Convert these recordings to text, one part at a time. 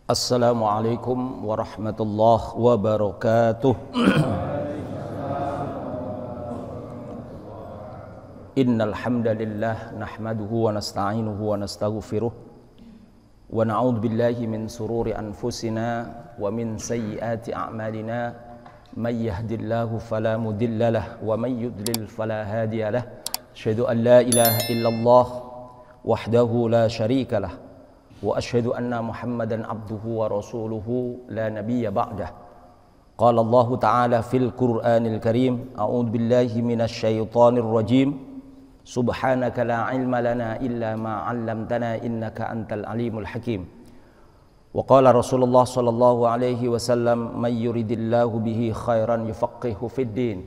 Assalamualaikum warahmatullahi wabarakatuh. Innal hamdalillah nahmaduhu wa nasta'inuhu wa nastaghfiruh wa na'udzu billahi min sururi anfusina wa min sayyiati a'malina may yahdihillahu fala mudilla lahu wa may yudlil fala hadiya lahu. Asyhadu an la ilaha illallah wahdahu la syarika lahu wa asyhadu anna Muhammadan abduhu wa rasuluhu la nabiyya ba'dah. Qala Allah ta'ala fil Qur'anil Karim, a'udzu billahi minasy syaithanir rajim. Subhanaka la ilma lana illa ma 'allamtana innaka antal alimul hakim. Wa qala Rasulullah sallallahu alaihi wasallam, may yuridillahu bihi khairan yufaqihu fid din.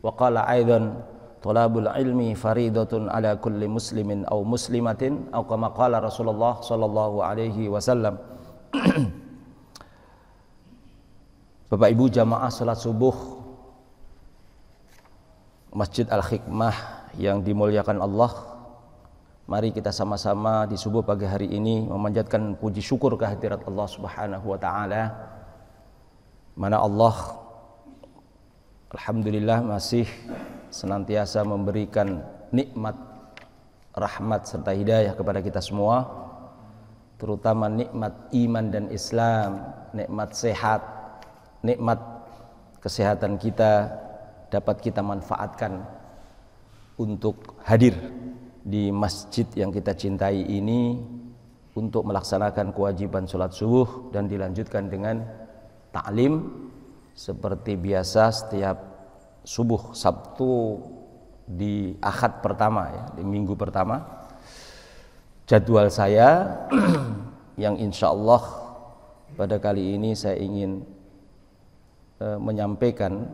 Wa qala aidan, talabul ilmi faridatun ala kulli muslimin aw muslimatin aw kama qala Rasulullah sallallahu alaihi wasallam. Bapak Ibu jamaah salat subuh Masjid Al-Hikmah yang dimuliakan Allah, mari kita sama-sama di subuh pagi hari ini memanjatkan puji syukur kehadirat Allah Subhanahu wa taala, mana Allah alhamdulillah masih senantiasa memberikan nikmat, rahmat serta hidayah kepada kita semua, terutama nikmat iman dan Islam, nikmat sehat, nikmat kesehatan kita dapat kita manfaatkan untuk hadir di masjid yang kita cintai ini untuk melaksanakan kewajiban sholat subuh dan dilanjutkan dengan ta'lim seperti biasa setiap subuh Sabtu di Ahad pertama ya, di minggu pertama. Jadwal saya yang insya Allah pada kali ini saya ingin menyampaikan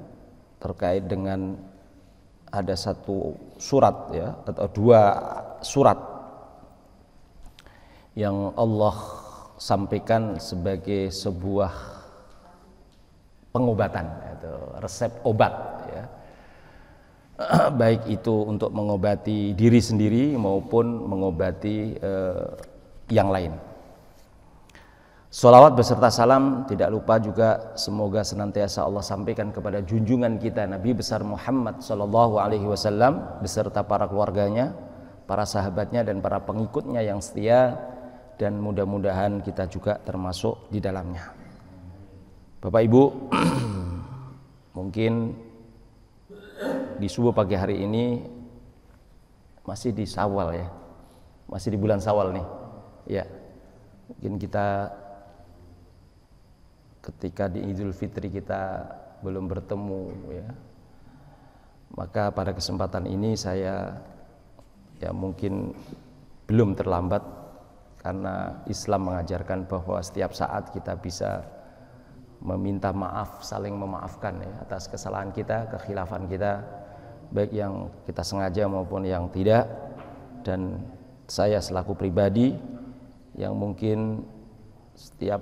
terkait dengan ada satu surat ya, atau dua surat yang Allah sampaikan sebagai sebuah pengobatan atau resep obat ya. Baik itu untuk mengobati diri sendiri maupun mengobati yang lain. Sholawat beserta salam tidak lupa juga semoga senantiasa Allah sampaikan kepada junjungan kita Nabi besar Muhammad sallallahu alaihi wasallam beserta para keluarganya, para sahabatnya dan para pengikutnya yang setia, dan mudah-mudahan kita juga termasuk di dalamnya. Bapak Ibu, mungkin di subuh pagi hari ini masih di Syawal ya, masih di bulan Syawal nih ya. Mungkin kita ketika di Idul Fitri kita belum bertemu ya, maka pada kesempatan ini saya ya mungkin belum terlambat, karena Islam mengajarkan bahwa setiap saat kita bisa meminta maaf, saling memaafkan ya, atas kesalahan kita, kekhilafan kita, baik yang kita sengaja maupun yang tidak. Dan saya selaku pribadi yang mungkin setiap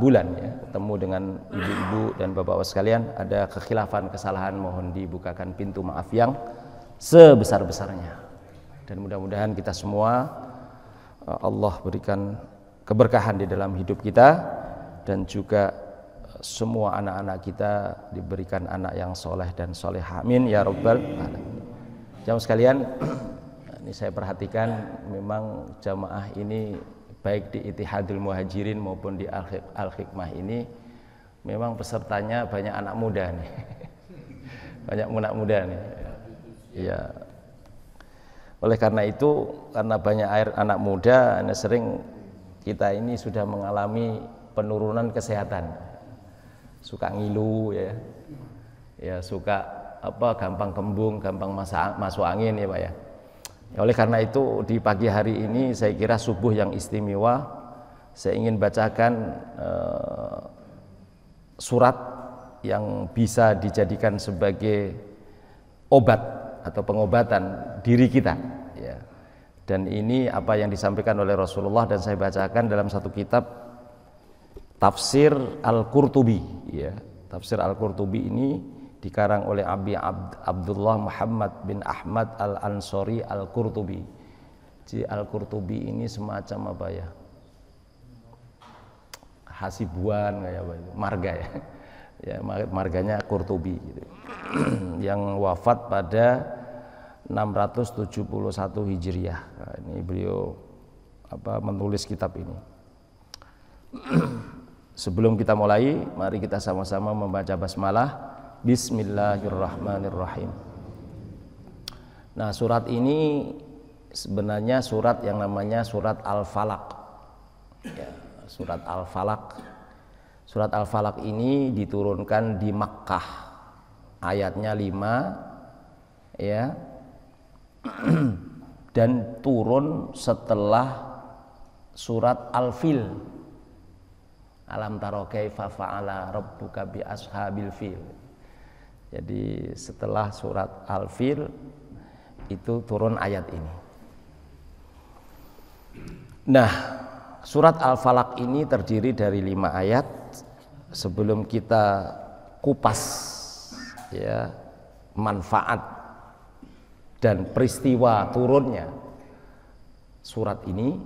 bulan ya ketemu dengan ibu-ibu dan bapak-bapak sekalian ada kekhilafan, kesalahan, mohon dibukakan pintu maaf yang sebesar-besarnya, dan mudah-mudahan kita semua Allah berikan keberkahan di dalam hidup kita, dan juga semua anak-anak kita diberikan anak yang soleh dan solehah, amin ya rabbal alamin. Jamaah sekalian, ini saya perhatikan memang jamaah ini baik di Ittihadul Muhajirin maupun di Al-Hikmah ini memang pesertanya banyak anak muda nih. Banyak anak muda nih. Iya. Oleh karena itu, karena banyak anak muda, sering kita ini sudah mengalami penurunan kesehatan. Suka ngilu ya. Ya suka gampang kembung, gampang masuk angin ya Pak ya. Oleh karena itu di pagi hari ini saya kira subuh yang istimewa, saya ingin bacakan surat yang bisa dijadikan sebagai obat atau pengobatan diri kita ya. Dan ini apa yang disampaikan oleh Rasulullah, dan saya bacakan dalam satu kitab Tafsir Al-Qurtubi ya. Tafsir Al-Qurtubi ini dikarang oleh Abdullah Muhammad bin Ahmad Al-Ansori Al-Qurtubi. Jadi Al-Qurtubi ini semacam apa ya, Hasibuan kayak apa itu, marga ya. Ya, marganya Qurtubi gitu. Yang wafat pada 671 Hijriah. Nah, ini beliau menulis kitab ini. Sebelum kita mulai, mari kita sama-sama membaca basmalah. Bismillahirrahmanirrahim. Nah, surat ini sebenarnya surat yang namanya surat Al-Falaq. Ya, surat Al-Falaq. Surat Al-Falaq ini diturunkan di Makkah. Ayatnya 5 ya. Dan turun setelah surat Al-Fil. Alam taro kaifa fa'ala rabbuka bi ashabil fil. Jadi setelah surat Al-Fil itu turun ayat ini. Nah, surat Al-Falaq ini terdiri dari 5 ayat. Sebelum kita kupas ya manfaat dan peristiwa turunnya surat ini,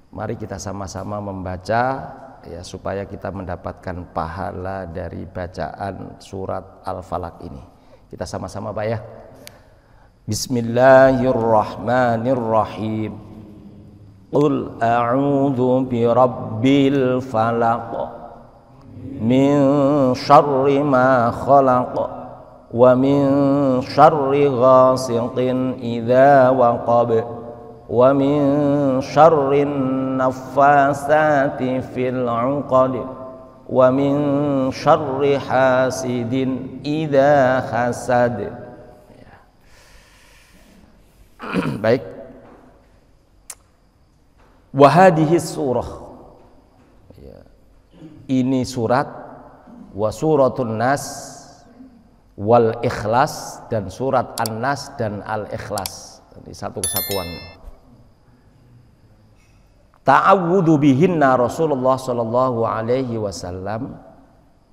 mari kita sama-sama membaca ya supaya kita mendapatkan pahala dari bacaan surat Al-Falaq ini. Kita sama-sama Pak ya. Bismillahirrahmanirrahim. Qul a'udzu birabbil falaq min syarri ma khalaq wa min syarri ghasiqin idza waqab wa min syarrin naffasati fil 'uqad wa min syarri hasidin idza hasad. Baik. Wa hadhihi surah. Ini surat wa suratun nas wal ikhlas, dan surat An-Nas dan Al-Ikhlas. Ini satu kesatuan. Ta'awudhu bihinna Rasulullah sallallahu alaihi wasallam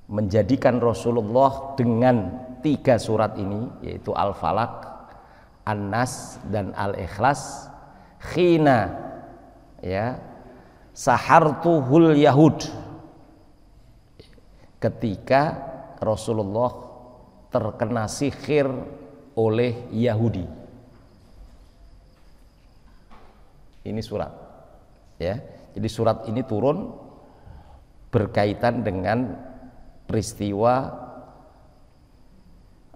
menjadikan Rasulullah dengan 3 surat ini, yaitu Al-Falaq, An-Nas dan Al-Ikhlas, khina ya sahartuhul yahud, ketika Rasulullah terkena sihir oleh Yahudi. Ini surat ya. Jadi surat ini turun berkaitan dengan peristiwa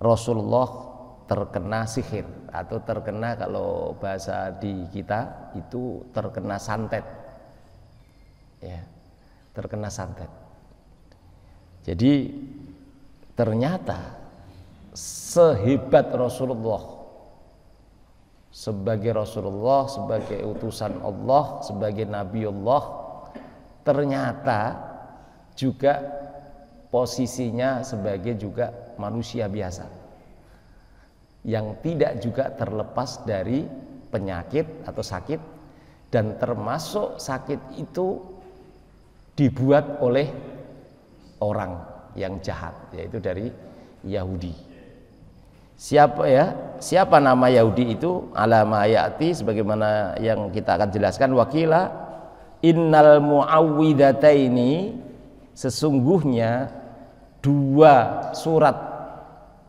Rasulullah terkena sihir, atau terkena, kalau bahasa di kita itu terkena santet ya, terkena santet. Jadi ternyata sehebat Rasulullah sebagai Rasulullah, sebagai utusan Allah, sebagai Nabi Allah, ternyata juga posisinya sebagai juga manusia biasa yang tidak juga terlepas dari penyakit atau sakit, dan termasuk sakit itu dibuat oleh orang yang jahat, yaitu dari Yahudi. Siapa nama Yahudi itu? Alama ya'ti, sebagaimana yang kita akan jelaskan. Wakila innal mu'awwidataini, sesungguhnya 2 surat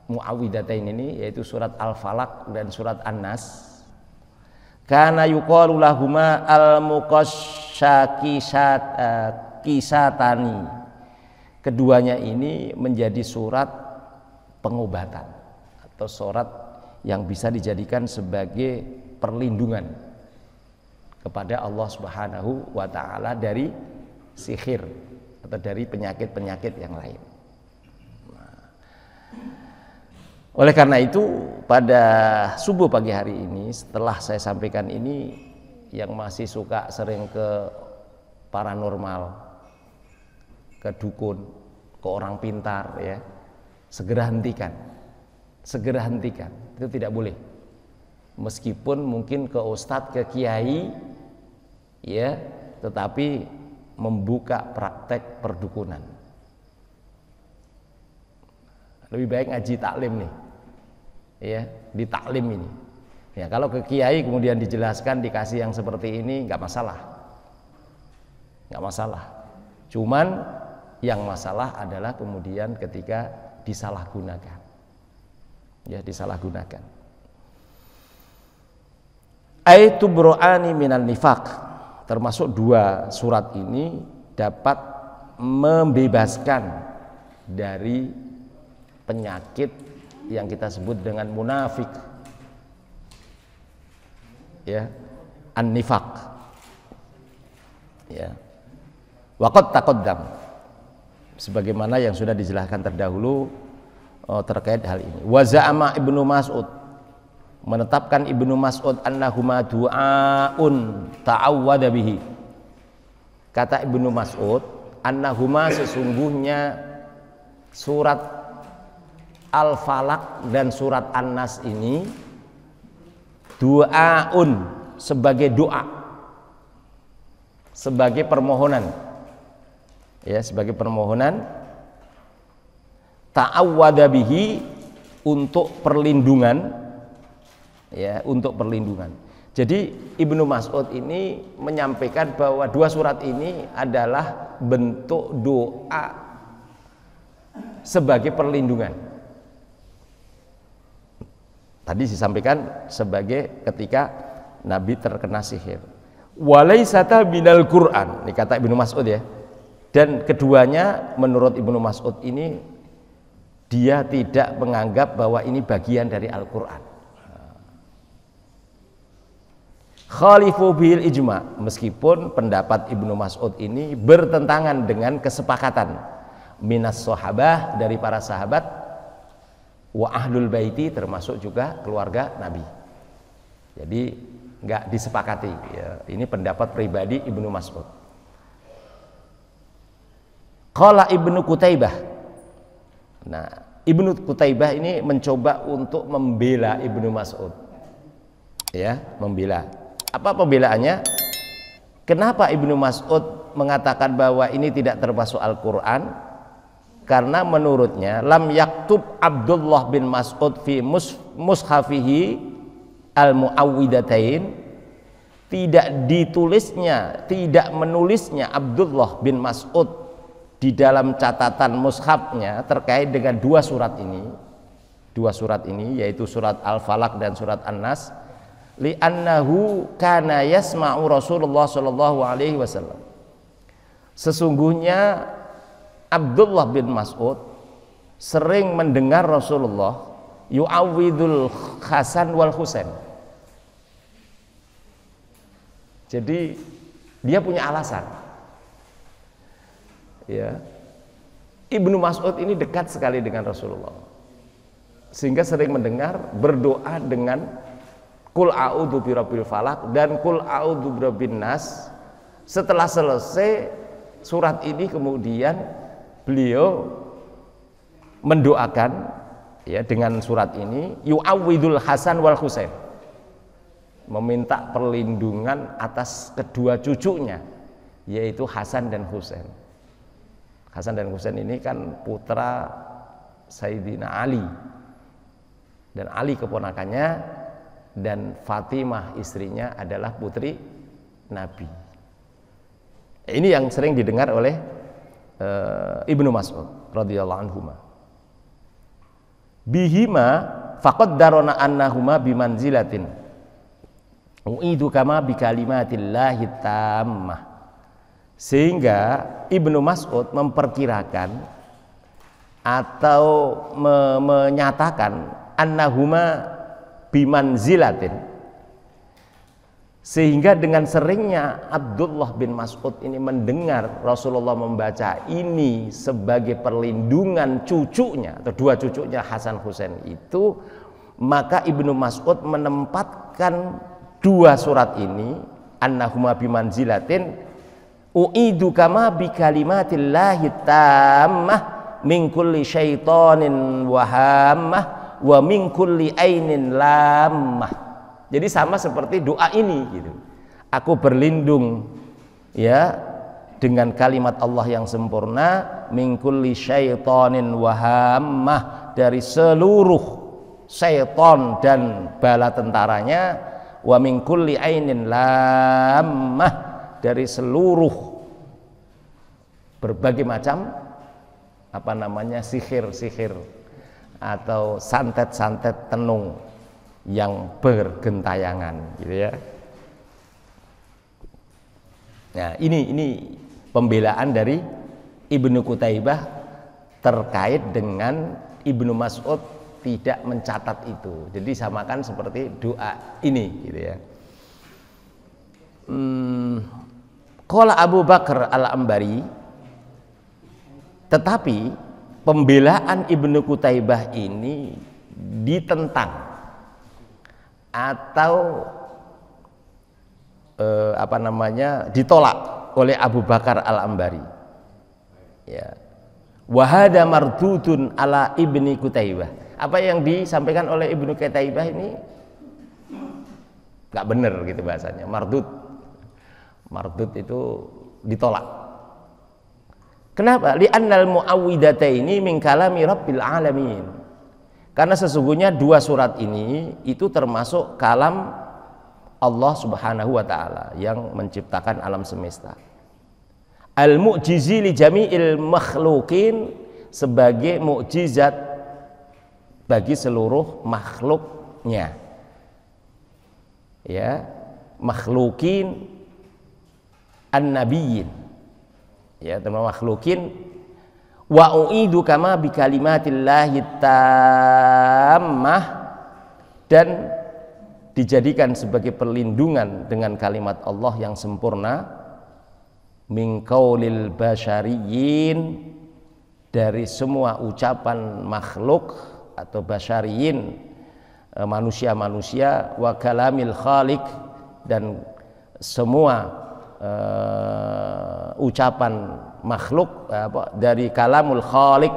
mu'awwidataini ini, yaitu surat Al-Falaq dan surat An-Nas, kana yuqalu lahuma al-muqasyakisatani. Keduanya ini menjadi surat pengobatan atau surat yang bisa dijadikan sebagai perlindungan kepada Allah Subhanahu wa ta'ala dari sihir atau dari penyakit-penyakit yang lain. Oleh karena itu, pada subuh pagi hari ini, setelah saya sampaikan ini, yang masih suka sering ke paranormal, ke dukun, ke orang pintar ya, segera hentikan. Itu tidak boleh. Meskipun mungkin ke ustadz, ke kiai ya, tetapi membuka praktek perdukunan. Lebih baik ngaji taklim nih. Ya, di taklim ini. Ya, kalau ke kiai kemudian dijelaskan, dikasih yang seperti ini, nggak masalah. Cuman yang masalah adalah kemudian ketika disalahgunakan. Ya, disalahgunakan. Aitu bro'ani minan nifaq. Termasuk dua surat ini dapat membebaskan dari penyakit yang kita sebut dengan munafik. Ya, an-nifaq. Ya. Waqad taqaddam. Sebagaimana yang sudah dijelaskan terdahulu terkait hal ini. Wa za'ama Ibnu Mas'ud, menetapkan Ibnu Mas'ud annahuma du'aun ta'awwada bihi. Kata Ibnu Mas'ud, annahuma sesungguhnya surat Al-Falaq dan surat An-Nas ini du'aun, sebagai doa, sebagai permohonan. Ya, sebagai permohonan, ta'awwada bihi, untuk perlindungan, ya, untuk perlindungan. Jadi Ibnu Mas'ud ini menyampaikan bahwa dua surat ini adalah bentuk doa sebagai perlindungan. Tadi disampaikan sebagai ketika Nabi terkena sihir. Walaisata minal Qur'an, ini kata Ibnu Mas'ud ya. Dan keduanya menurut Ibnu Mas'ud ini dia tidak menganggap bahwa ini bagian dari Al-Qur'an. Khalifu bil ijma, meskipun pendapat Ibnu Mas'ud ini bertentangan dengan kesepakatan minas sahabah, dari para sahabat, wa ahlul baiti, termasuk juga keluarga Nabi. Jadi nggak disepakati ya. Ini pendapat pribadi Ibnu Mas'ud. Qala Ibnu Qutaibah. Nah, Ibnu Qutaibah ini mencoba untuk membela Ibnu Mas'ud. Ya, membela. Apa pembelaannya? Kenapa Ibnu Mas'ud mengatakan bahwa ini tidak termasuk Al-Qur'an? Karena menurutnya lam yaktub Abdullah bin Mas'ud fi mushafihi al-muawwidatain, tidak ditulisnya, tidak menulisnya Abdullah bin Mas'ud di dalam catatan mushafnya terkait dengan dua surat ini, yaitu surat Al-Falaq dan surat An-Nas, li'annahu kana yasma'u Rasulullah sallallahu alaihi wasallam. Sesungguhnya Abdullah bin Mas'ud sering mendengar Rasulullah yu'awwidul Hasan wal Husain. Jadi dia punya alasan. Ya, Ibnu Mas'ud ini dekat sekali dengan Rasulullah, sehingga sering mendengar berdoa dengan Qul a'udzu birabbil falaq dan Qul a'udzu birabbin nas. Setelah selesai surat ini kemudian beliau mendoakan ya dengan surat ini yu'awwidul Hasan wal Husain, meminta perlindungan atas kedua cucunya, yaitu Hasan dan Husain. Hasan dan Husain ini kan putra Sayyidina Ali, dan Ali keponakannya, dan Fatimah istrinya adalah putri Nabi. Ini yang sering didengar oleh Ibnu Mas'ud radhiyallahu anhuma. Bihima faqad darona annahuma bimanzilatin uidu kama bikalimatillahi tammah. Sehingga Ibnu Mas'ud memperkirakan atau menyatakan annahuma bimanzilatin, sehingga dengan seringnya Abdullah bin Mas'ud ini mendengar Rasulullah membaca ini sebagai perlindungan cucunya atau dua cucunya Hasan Husain itu, maka Ibnu Mas'ud menempatkan dua surat ini annahuma bimanzilatin u'idu kama bi kalimatillahi tammah min kulli syaitanin wahammah wa min kulli ainin lammah. Jadi sama seperti doa ini gitu. Aku berlindung ya dengan kalimat Allah yang sempurna, min kulli syaitanin wahammah, dari seluruh syaitan dan bala tentaranya, wa min kulli ainin lammah, dari seluruh berbagai macam sihir-sihir atau santet-santet tenung yang bergentayangan, gitu ya. Nah, ini pembelaan dari Ibnu Qutaibah terkait dengan Ibnu Mas'ud tidak mencatat itu. Jadi samakan seperti doa ini, gitu ya. Qala Abu Bakar Al-Ambari, tetapi pembelaan Ibnu Qutaibah ini ditentang atau ditolak oleh Abu Bakar Al-Ambari. Ya. Wa hada mardudun ala Ibnu Qutaibah. Apa yang disampaikan oleh Ibnu Qutaibah ini nggak benar gitu bahasanya. Mardud itu ditolak. Kenapa? Li'annal mu'awwidataini min kalami rabbil alamin. Karena sesungguhnya dua surat ini itu termasuk kalam Allah Subhanahu wa taala yang menciptakan alam semesta. Al-mu'jizi li jami'il makhluqin, sebagai mukjizat bagi seluruh makhluknya. Ya, makhluqin an-nabiyyin. Ya, teman makhlukin wa u'idu kama bi kalimatillahi tammah, dan dijadikan sebagai perlindungan dengan kalimat Allah yang sempurna, min qaulil basyariyin, dari semua ucapan makhluk atau basyariyin, manusia-manusia, wa kalamil khaliq, dan semua ucapan makhluk dari kalamul khaliq,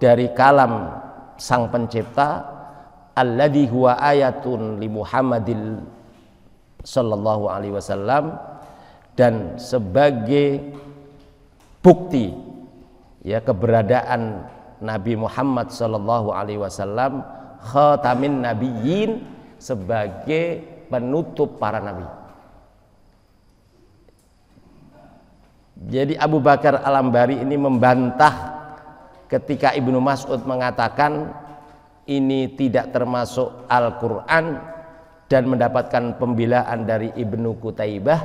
dari kalam sang pencipta, alladhi huwa ayatun li Muhammadin sallallahu alaihi wasallam, dan sebagai bukti ya keberadaan Nabi Muhammad sallallahu alaihi wasallam, khatamin nabiyyin, sebagai penutup para nabi. Jadi Abu Bakar Al-Ambari ini membantah ketika Ibnu Mas'ud mengatakan ini tidak termasuk Al-Quran dan mendapatkan pembelaan dari Ibnu Qutaibah,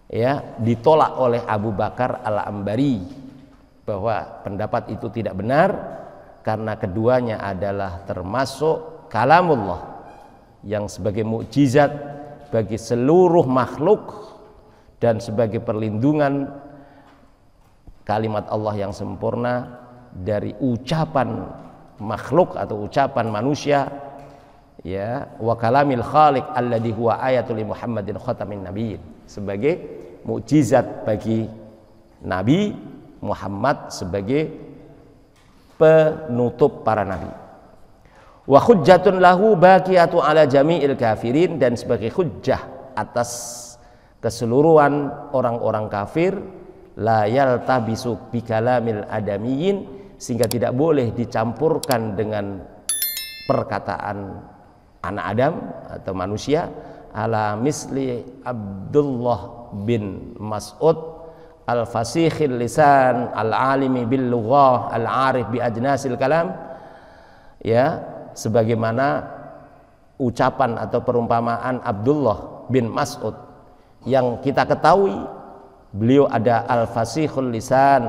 ya, ditolak oleh Abu Bakar Al-Ambari bahwa pendapat itu tidak benar karena keduanya adalah termasuk kalamullah yang sebagai mukjizat bagi seluruh makhluk dan sebagai perlindungan kalimat Allah yang sempurna dari ucapan makhluk atau ucapan manusia, ya, wa kalamil khaliq alladhi huwa ayatul li Muhammadin khatamin nabiyyin, sebagai mukjizat bagi Nabi Muhammad sebagai penutup para nabi. Wa hujjatun lahu baqiyatu ala jami'il kafirin, dan sebagai hujjah atas keseluruhan orang-orang kafir, la yaltabisu bikalamil adamiyyin, sehingga tidak boleh dicampurkan dengan perkataan anak Adam atau manusia, ala misli Abdullah bin Mas'ud al-fasikhil lisan al-alimi bil lughah al-arif bi ajnasil kalam, ya, sebagaimana ucapan atau perumpamaan Abdullah bin Mas'ud yang kita ketahui beliau ada al-fasihul lisan,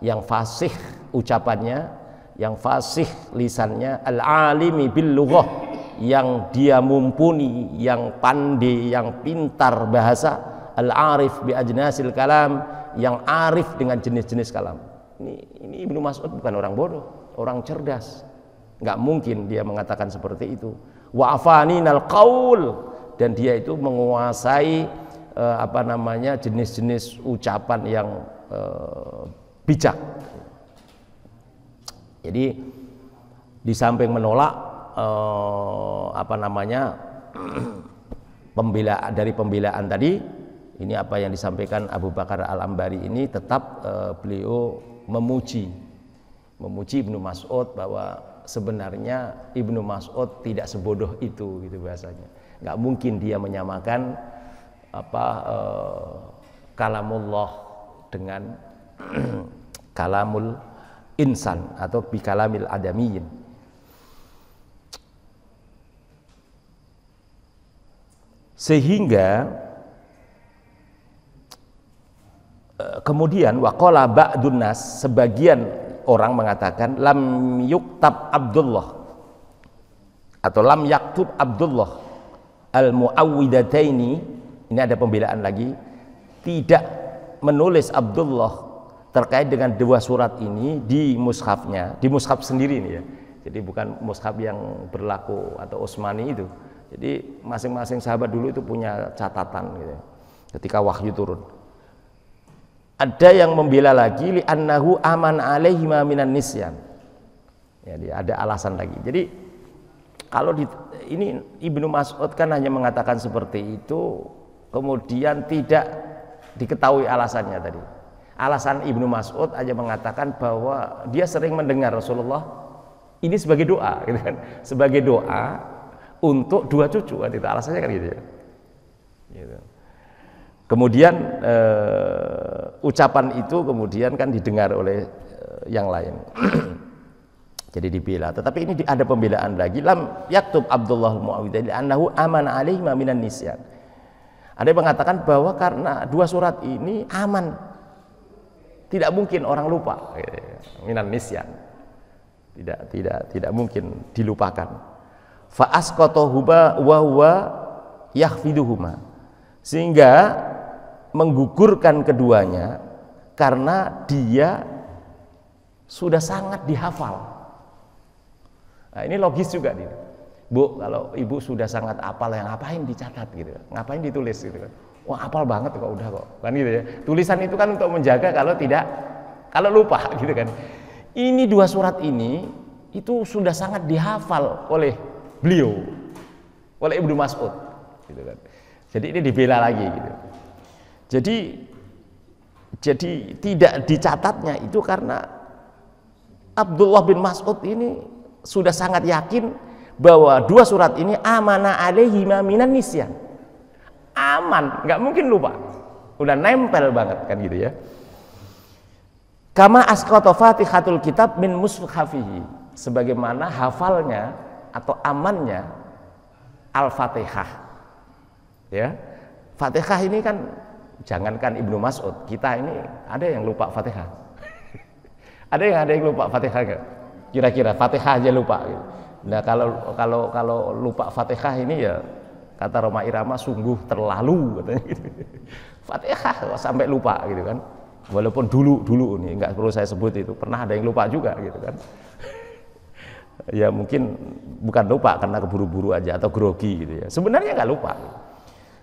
yang fasih ucapannya, yang fasih lisannya, al-alimi bil lughah, yang dia mumpuni, yang pandai, yang pintar bahasa, al-arif bi ajnasil kalam, yang arif dengan jenis-jenis kalam. Ini Ibnu Mas'ud bukan orang bodoh, orang cerdas. Nggak mungkin dia mengatakan seperti itu. Wa afaninal qaul, dan dia itu menguasai jenis-jenis ucapan yang bijak. Jadi di samping menolak pembelaan tadi, ini apa yang disampaikan Abu Bakar Al-Ambari ini, tetap beliau memuji Ibnu Mas'ud bahwa sebenarnya Ibnu Mas'ud tidak sebodoh itu, gitu bahasanya. Nggak mungkin dia menyamakan kalamullah dengan kalamul insan atau bi kalamil adamiyin. Sehingga kemudian waqala ba'dun nas, sebagian orang mengatakan lam yuktab Abdullah atau lam yaktub Abdullah al-muawwidataini, ini ada pembelaan lagi, tidak menulis Abdullah terkait dengan dua surat ini di mushafnya, di mushaf sendiri ini ya. Jadi bukan mushaf yang berlaku atau Utsmani itu. Jadi masing-masing sahabat dulu itu punya catatan gitu ketika wahyu turun. Ada yang membela lagi li annahu aman alaihi ma minan nisyan. Jadi ada alasan lagi. Jadi kalau ini Ibnu Mas'ud kan hanya mengatakan seperti itu, kemudian tidak diketahui alasannya tadi. Alasan Ibnu Mas'ud hanya mengatakan bahwa dia sering mendengar Rasulullah ini sebagai doa, gitu kan? Sebagai doa untuk dua cucu, kan itu alasannya kan gitu ya. Gitu. Kemudian ucapan itu kemudian kan didengar oleh yang lain. Jadi dibela. Tetapi ini ada pembelaan lagi, lam yaktub Abdullah al-Muawwidai annahu amana alaihi ma minan nisyan. Ada yang mengatakan bahwa karena dua surat ini aman, tidak mungkin orang lupa, minan nisyan. Tidak mungkin dilupakan. Fa asqatuhuma wa huwa yahfiduhuma, sehingga menggugurkan keduanya karena dia sudah sangat dihafal. Nah, ini logis juga nih. Bu, kalau ibu sudah sangat hafal, yang ngapain dicatat gitu, ngapain ditulis gitu kan. Wah, hafal banget kok, udah kok, kan gitu ya. Tulisan itu kan untuk menjaga kalau lupa gitu kan. Ini dua surat ini itu sudah sangat dihafal oleh beliau, oleh Ibnu Mas'ud gitu kan. Jadi ini dibela lagi gitu. Jadi tidak dicatatnya itu karena Abdullah bin Mas'ud ini sudah sangat yakin bahwa dua surat ini amana alaihi ma minan nisyan. Aman, nggak mungkin lupa. Udah nempel banget kan gitu ya. Kama asqata Fatihatul kitab min mushafihi, sebagaimana hafalnya atau amannya Al-Fatihah. Ya. Fatihah ini kan jangankan Ibnu Mas'ud, kita ini ada yang lupa Fatihah. ada yang lupa Fatihah enggak? Kira-kira Fatihah aja lupa gitu. Nah, kalau lupa Fatihah ini ya kata Roma Irama sungguh terlalu katanya gitu. Fatihah kok sampai lupa gitu kan. Walaupun dulu nih enggak perlu saya sebut itu, pernah ada yang lupa juga gitu kan. Ya mungkin bukan lupa karena keburu-buru aja atau grogi gitu ya. Sebenarnya enggak lupa.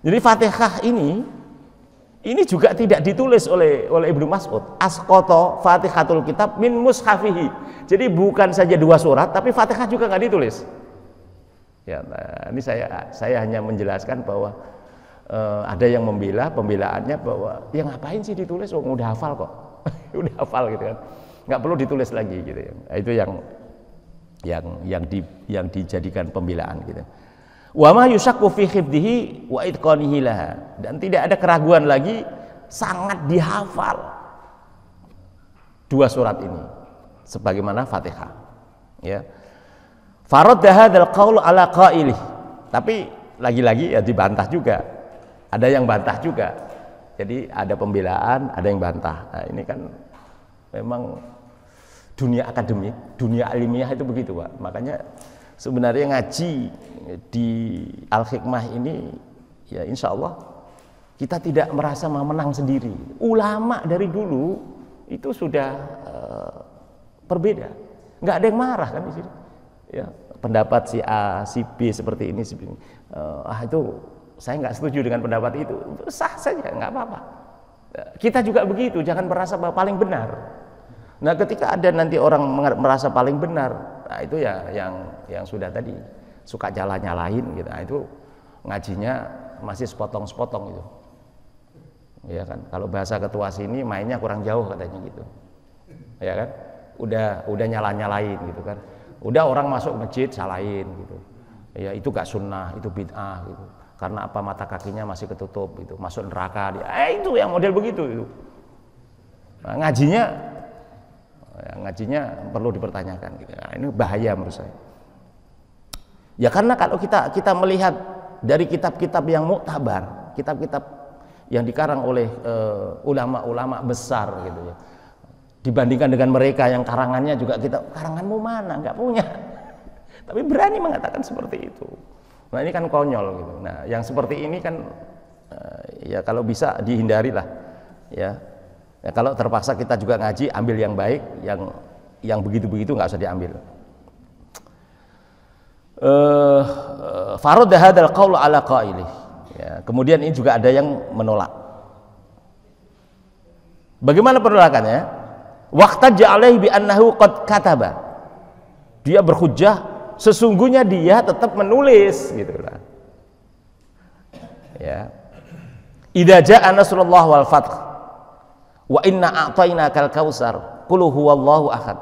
Jadi Fatihah ini juga tidak ditulis oleh Ibnu Mas'ud. Asqata Fatihatul kitab min mushafihi. Jadi bukan saja dua surat, tapi Fatihah juga nggak ditulis. Ya, nah, ini saya hanya menjelaskan bahwa ada yang membela pembelaannya bahwa ya ngapain sih ditulis, udah hafal kok. Udah hafal gitu kan. Nggak perlu ditulis lagi gitu ya. Itu yang dijadikan pembelaan gitu. Wa ma yusyakku fi hifdhihi wa itqanihi laha, dan tidak ada keraguan lagi sangat dihafal dua surat ini sebagaimana Fatihah ya. Faradda hadzal qaul ala qailih, tapi lagi-lagi ya dibantah juga, ada yang bantah juga. Jadi ada pembelaan, ada yang bantah. Nah, ini kan memang dunia akademik, dunia ilmiah itu begitu Pak. Makanya sebenarnya ngaji di Al-Hikmah ini ya insya Allah kita tidak merasa menang sendiri. Ulama dari dulu itu sudah berbeda, nggak ada yang marah kan di sini. Ya, pendapat si A, si B seperti ini, itu saya nggak setuju dengan pendapat itu, sah saja, nggak apa-apa. Kita juga begitu, jangan merasa bahwa paling benar. Nah, ketika ada nanti orang merasa paling benar, nah itu ya yang sudah tadi suka nyalain gitu. Nah, itu ngajinya masih sepotong-sepotong gitu. Ya kan, kalau bahasa ketua sini mainnya kurang jauh katanya gitu. Ya kan? Udah nyalain gitu kan. Udah orang masuk masjid salahin gitu. Ya itu gak sunnah, itu bid'ah gitu. Karena apa, mata kakinya masih ketutup gitu, masuk neraka dia. Itu yang model begitu itu. Nah, ngajinya perlu dipertanyakan gitu. Nah, ini bahaya menurut saya. Ya karena kalau kita melihat dari kitab-kitab yang muktabar, kitab-kitab yang dikarang oleh ulama-ulama besar gitu ya, dibandingkan dengan mereka yang karangannya juga karanganmu mana, nggak punya, tapi berani mengatakan seperti itu. Nah ini kan konyol gitu. Nah yang seperti ini kan ya kalau bisa dihindari lah ya. Ya kalau terpaksa kita juga ngaji, ambil yang baik, yang begitu-begitu nggak usah diambil. Farad hadzal qaul ala qailih. Ya, kemudian ini juga ada yang menolak. Bagaimana penolakannya? Waqtaja alaihi bi annahu qad kataba. Dia berhujjah sesungguhnya dia tetap menulis gitu lah. Ya. Idza jaa nasrullah wal fath wa inna a'tainakal kautsar qul huwallahu ahad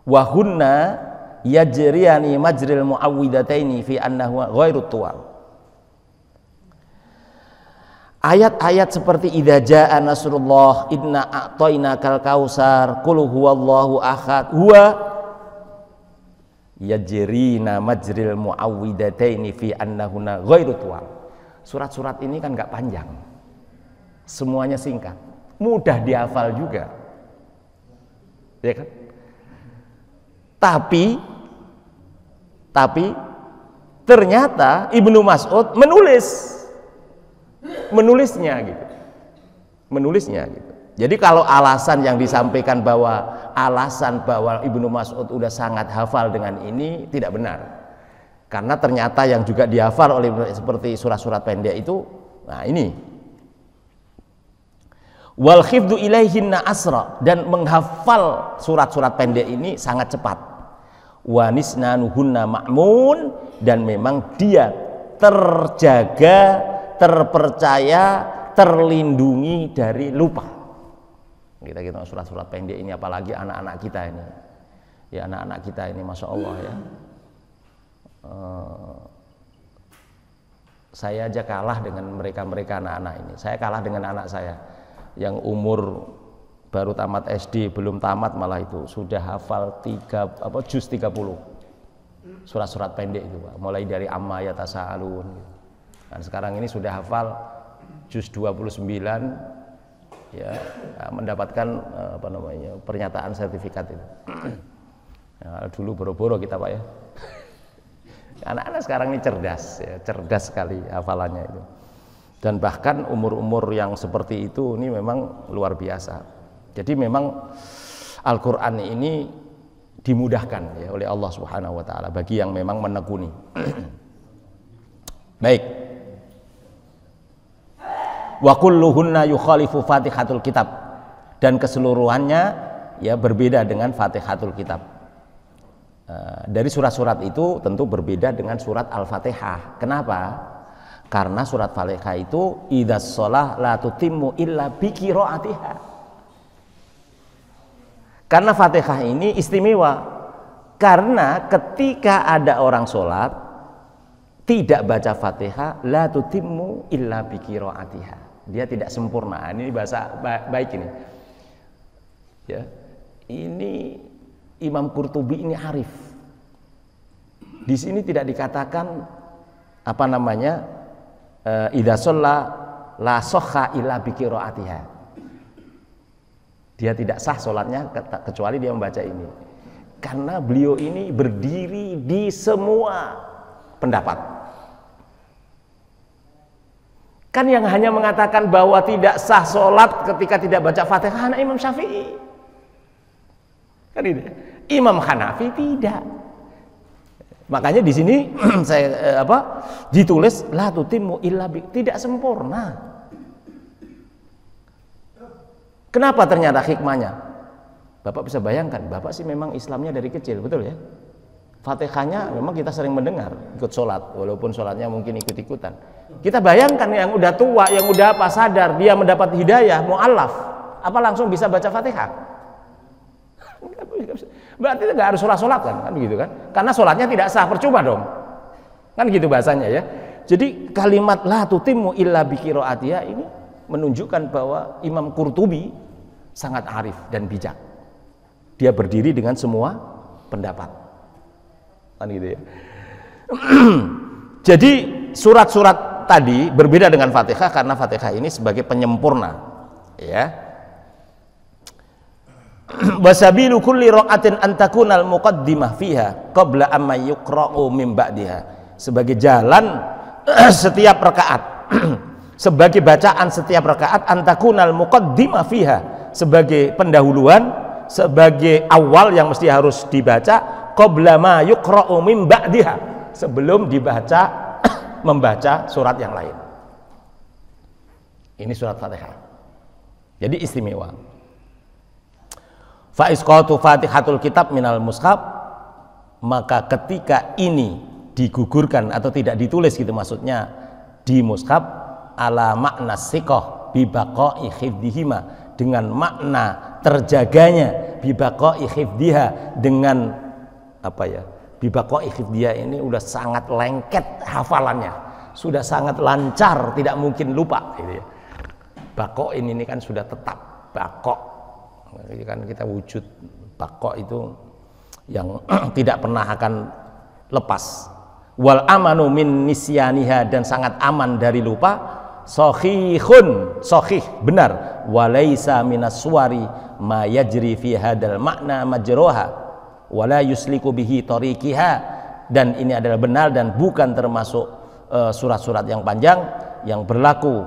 wa hunna yajriyani majril muawwidataini fi annahu ghairu tuwal. Ayat-ayat seperti idza jaa nasrullah inna a'tainakal kautsar qul huwallahu ahad huwa yajrina majril muawwidataini fi annahu ghairu tuwal. Surat-surat ini kan nggak panjang, semuanya singkat, mudah dihafal juga, ya kan? Tapi ternyata Ibnu Mas'ud menulisnya gitu. Jadi kalau alasan yang disampaikan bahwa Ibnu Mas'ud udah sangat hafal dengan ini tidak benar. Karena ternyata yang juga dihafal oleh seperti surat-surat pendek itu, nah ini. Wal khifdu ilaihinna asra, dan menghafal surat-surat pendek ini sangat cepat. Wa nisnanuhunna ma'mun, dan memang dia terjaga, terpercaya, terlindungi dari lupa. Kita surat-surat pendek ini, apalagi anak-anak kita ini. Ya anak-anak kita ini Masya Allah ya. Saya aja kalah dengan mereka anak-anak ini. Saya kalah dengan anak saya yang umur baru tamat SD, belum tamat malah itu sudah hafal juz 30 surat-surat pendek itu Pak. Mulai dari amma yatasaalun. Dan sekarang ini sudah hafal juz 29 ya, mendapatkan pernyataan sertifikat itu. Ya, dulu boro-boro kita Pak ya. Anak-anak sekarang ini cerdas ya, cerdas sekali hafalannya itu. Dan bahkan umur-umur yang seperti itu ini memang luar biasa. Jadi memang Al-Qur'an ini dimudahkan ya oleh Allah Subhanahu wa taala bagi yang memang menekuni. Baik. Wa kulluhunna yukhalifu Fatihatul Kitab, dan keseluruhannya ya berbeda dengan Fatihatul Kitab. Dari surat-surat itu tentu berbeda dengan surat Al-Fatihah. Kenapa? Karena surat Fatihah itu idzas shalah la tutimmu illa bi qiraatiha. Karena Fatihah ini istimewa. Karena ketika ada orang sholat tidak baca Fatihah, la tutimmu illa bi qiraatiha. Dia tidak sempurna. Ini bahasa baik ini. Ya. Ini Imam Qurtubi ini arif. Di sini tidak dikatakan idza shalla la sahha illa bi qiraatiha. Dia tidak sah sholatnya kecuali dia membaca ini. Karena beliau ini berdiri di semua pendapat. Kan yang hanya mengatakan bahwa tidak sah sholat ketika tidak baca Fatihah hanya Imam Syafi'i. Kan ini. Imam Hanafi tidak. Makanya di sini saya ditulis la tutimmu illa bi, tidak sempurna. Kenapa ternyata hikmahnya? Bapak bisa bayangkan, Bapak sih memang Islamnya dari kecil, betul ya? Fatihahnya memang kita sering mendengar ikut sholat, walaupun sholatnya mungkin ikut-ikutan. Kita bayangkan yang udah tua, yang udah sadar dia mendapat hidayah, mu'allaf, apa langsung bisa baca Fatihah? Berarti nggak harus sholat kan begitu kan? Karena sholatnya tidak sah, percuma dong. Kan gitu bahasanya ya. Jadi kalimat la tutimmu illa bi qiraatiha ini menunjukkan bahwa Imam Qurtubi sangat arif dan bijak. Dia berdiri dengan semua pendapat. Kan gitu ya. Jadi surat-surat tadi berbeda dengan Fatihah karena Fatihah ini sebagai penyempurna, ya. Wasabilu kulli raqatin an takunal muqaddimah fiha qabla amma yuqra'u min ba'diha. Sebagai jalan setiap rakaat, sebagai bacaan setiap rakaat, an takunal muqaddimah fiha, sebagai pendahuluan, sebagai awal yang mesti harus dibaca qabla ma yuqra'u min ba'diha, sebelum dibaca membaca surat yang lain. Ini surat Fatihah. Jadi istimewa. Fa isqatu Fatihatul kitab minal mushaf, maka ketika ini digugurkan atau tidak ditulis gitu maksudnya di mushaf, ala makna siqah bi baqa'i hifdhihima, dengan makna terjaganya bi baqa'i hifdhiha, dengan apa ya? Bibaqa'i hifdhiha ini udah sangat lengket hafalannya, sudah sangat lancar, tidak mungkin lupa gitu ya. Baqo ini kan sudah tetap baqo, kan kita wujud baqo itu yang tidak pernah akan lepas. Wal amanu min nisyaniha, dan sangat aman dari lupa. Sahihun, sahih benar. Walaisa minas suwari ma yajri fi hadal makna majroha wala yusliku bihi tariqiha, dan ini adalah benar dan bukan termasuk surat-surat yang panjang yang berlaku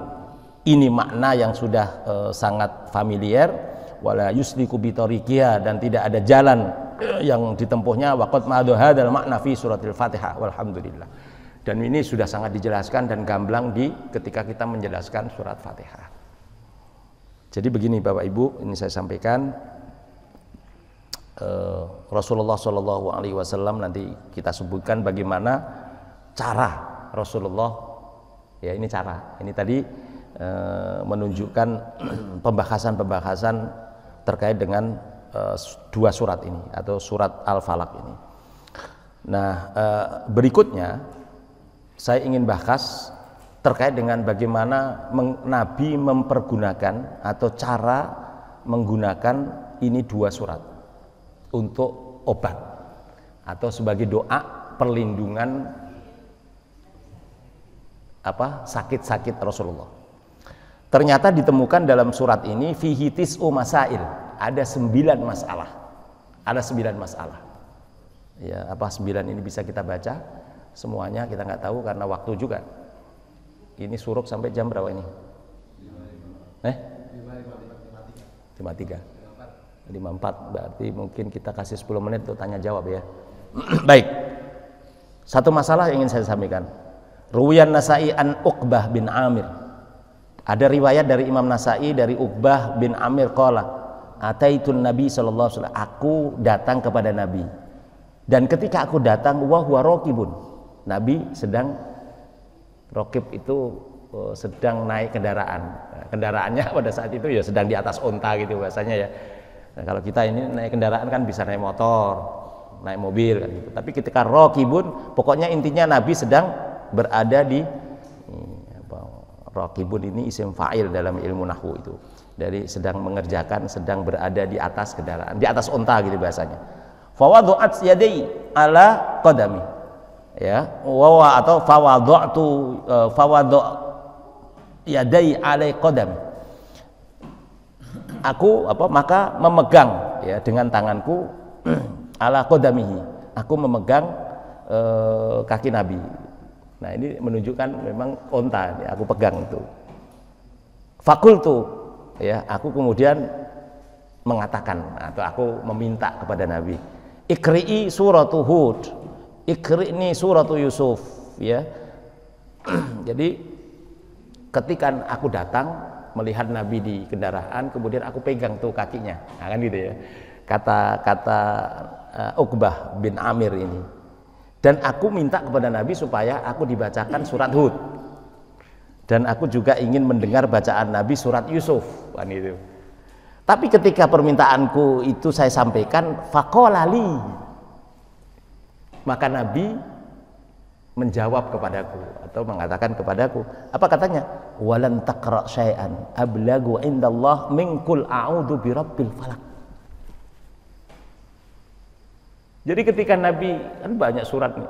ini makna yang sudah sangat familiar. Wala yusliku bi tariqiha, dan tidak ada jalan yang ditempuhnya. Waqad ma'adu hadzal makna fi suratil Fatihah walhamdulillah. Dan ini sudah sangat dijelaskan dan gamblang di ketika kita menjelaskan surat Fatihah. Jadi begini Bapak Ibu, ini saya sampaikan. Rasulullah Shallallahu Alaihi Wasallam, nanti kita sebutkan bagaimana cara Rasulullah, ya ini cara, ini tadi menunjukkan pembahasan-pembahasan terkait dengan dua surat ini atau surat Al-Falaq ini. Nah, berikutnya saya ingin bahas terkait dengan bagaimana Nabi mempergunakan atau cara menggunakan ini dua surat untuk obat atau sebagai doa perlindungan sakit-sakit Rasulullah. Ternyata ditemukan dalam surat ini fihi tis'u masail, ada 9 masalah. Ada 9 masalah. Ya, apa 9 ini bisa kita baca? Semuanya kita nggak tahu karena waktu juga. Ini suruh sampai jam berapa ini? 53. 54, berarti mungkin kita kasih 10 menit untuk tanya jawab ya. Baik. Satu masalah yang ingin saya sampaikan. Ruwiyan Nasa'i an Uqbah bin Amir. Ada riwayat dari Imam Nasa'i dari Uqbah bin Amir qala, ataitun Nabi sallallahu alaihi wasallam, aku datang kepada Nabi. Dan ketika aku datang wa huwa raqibun. Nabi sedang raqib itu sedang naik kendaraan. Nah, kendaraannya pada saat itu ya sedang di atas onta gitu bahasanya ya. Nah, kalau kita ini naik kendaraan kan bisa naik motor, naik mobil kan gitu. Tapi ketika raqibun, pokoknya intinya Nabi sedang berada di raqibun ini isim fa'il dalam ilmu nahwu itu. Dari sedang mengerjakan, sedang berada di atas kendaraan, di atas onta gitu bahasanya. Fawadhu'at yadai ala qadami. Ya, wa atau fawadhu'tu fawadhu' yadai ala qadami. Aku maka memegang ya dengan tanganku ala qadamihi, aku memegang kaki Nabi. Nah, ini menunjukkan memang onta ya, aku pegang itu. Fakultu ya, aku kemudian mengatakan atau aku meminta kepada Nabi, ikri'i suratu Hud, ikri'ni suratu Yusuf ya. Jadi ketika aku datang melihat Nabi di kendaraan, kemudian aku pegang tuh kakinya, nah, kan gitu ya, kata Uqbah bin Amir ini. Dan aku minta kepada Nabi supaya aku dibacakan surat Hud, dan aku juga ingin mendengar bacaan Nabi surat Yusuf, kan gitu. Tapi ketika permintaanku itu saya sampaikan, faqolali, maka Nabi menjawab kepadaku atau mengatakan kepadaku, apa katanya? Walan taqra syai'an ablagu indallah min qul a'udzu birabbil falaq. Jadi ketika Nabi, kan banyak surat nih,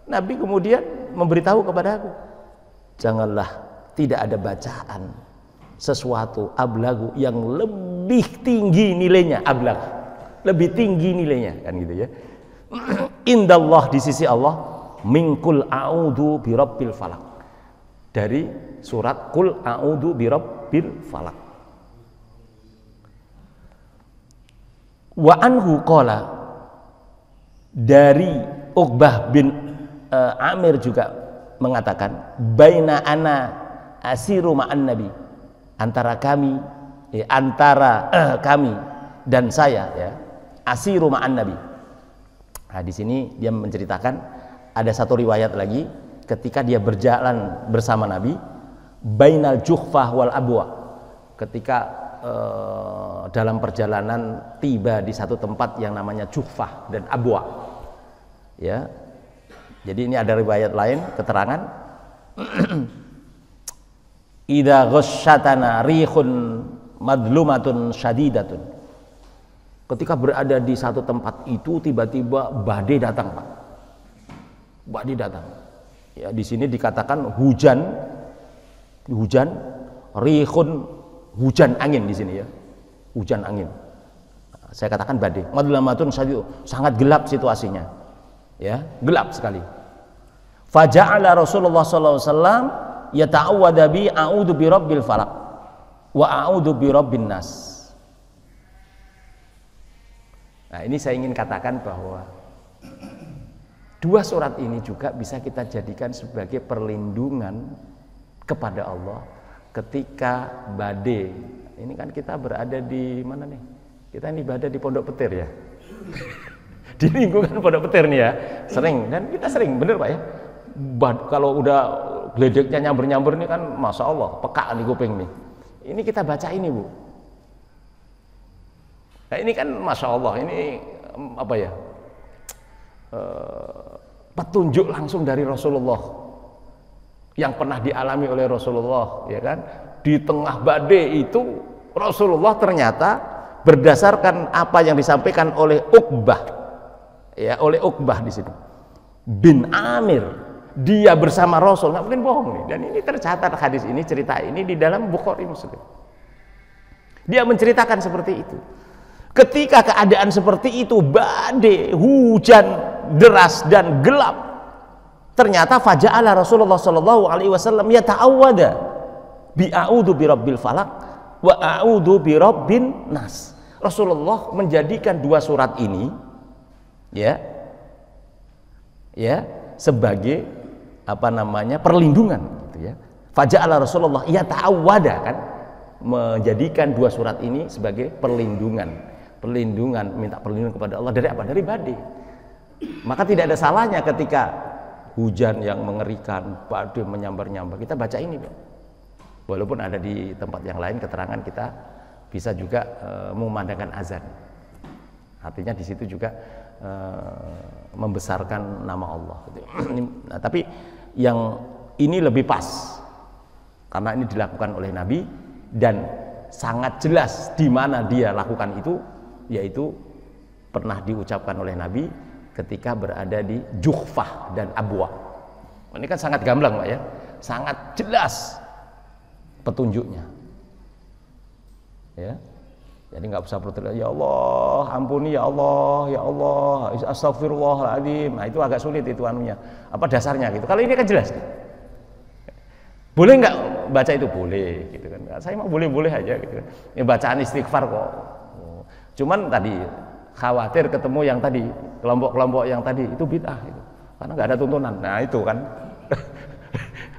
Nabi kemudian memberitahu kepada aku, janganlah, tidak ada bacaan sesuatu ablagu yang lebih tinggi nilainya, ablag, lebih tinggi nilainya, kan gitu ya. Indallah, di sisi Allah, minkul a'udzu birabbil falaq, dari surat kul a'udzu birabbil falaq. Wa anhu qala, dari Uqbah bin Amir juga mengatakan, baina ana asiru ma'an nabi, antara kami kami dan saya ya, asiru ma'an nabi. Nah, di sini dia menceritakan ada satu riwayat lagi ketika dia berjalan bersama Nabi bainal juhfah wal abwa, ketika dalam perjalanan tiba di satu tempat yang namanya juhfah dan abwa ya. Jadi ini ada riwayat lain keterangan idza ghasyatana rihun madlumatun syadidatun, ketika berada di satu tempat itu tiba-tiba badai datang, Pak. Badai datang. Ya, di sini dikatakan hujan, rihun, hujan angin di sini ya. Hujan angin. Saya katakan badai. Madlamatun syadid, sangat gelap situasinya. Ya, gelap sekali. Faja'ala Rasulullah sallallahu alaihi wasallam yata'awwadzu bi a'udzu birabbil falaq wa a'udzu birabbin nas. Nah, ini saya ingin katakan bahwa dua surat ini juga bisa kita jadikan sebagai perlindungan kepada Allah ketika badai. Ini kan kita berada di mana nih? Kita ini berada di Pondok Petir ya. Di lingkungan Pondok Petir nih ya. Sering, dan kita sering, bener Pak ya. Kalau udah geledeknya nyamber-nyamber ini kan Masya Allah, peka di kuping nih. Ini kita baca ini Bu. Nah, ini kan Masya Allah, ini apa ya, petunjuk langsung dari Rasulullah yang pernah dialami oleh Rasulullah, ya kan. Di tengah badai itu Rasulullah ternyata berdasarkan apa yang disampaikan oleh Uqbah, ya, oleh Uqbah di sini bin Amir, dia bersama Rasul, nggak mungkin bohong nih. Dan ini tercatat hadis ini, cerita ini di dalam Bukhari Muslim. Dia menceritakan seperti itu. Ketika keadaan seperti itu, badai, hujan deras dan gelap, ternyata faja'ala Rasulullah sallallahu alaihi wasallam yata'awwada bi a'udzu birabbil falaq wa a'udzu birabbin nas. Rasulullah menjadikan dua surat ini ya sebagai apa namanya, perlindungan gitu ya. Faja'ala Rasulullah yata'awwada, kan, menjadikan dua surat ini sebagai perlindungan, minta perlindungan kepada Allah dari apa? Dari badai. Maka tidak ada salahnya ketika hujan yang mengerikan, badai menyambar-nyambar, kita baca ini, Pak. Walaupun ada di tempat yang lain keterangan kita bisa juga mengumandangkan azan. Artinya di situ juga membesarkan nama Allah. Nah, tapi yang ini lebih pas karena ini dilakukan oleh Nabi dan sangat jelas di mana dia lakukan itu, yaitu pernah diucapkan oleh Nabi ketika berada di Juhfah dan Abwa. Ini kan sangat gamblang Pak ya, sangat jelas petunjuknya ya. Jadi nggak usah berteriak ya Allah ampuni, ya Allah astagfirullahaladzim. Nah itu agak sulit itu anunya, apa dasarnya gitu. Kalau ini kan jelas, boleh nggak baca itu? Boleh gitu kan. Saya mau boleh aja gitu kan. Ya, bacaan istighfar kok. Cuman tadi khawatir ketemu yang tadi, kelompok-kelompok yang tadi itu bid'ah gitu. Karena nggak ada tuntunan. Nah itu kan.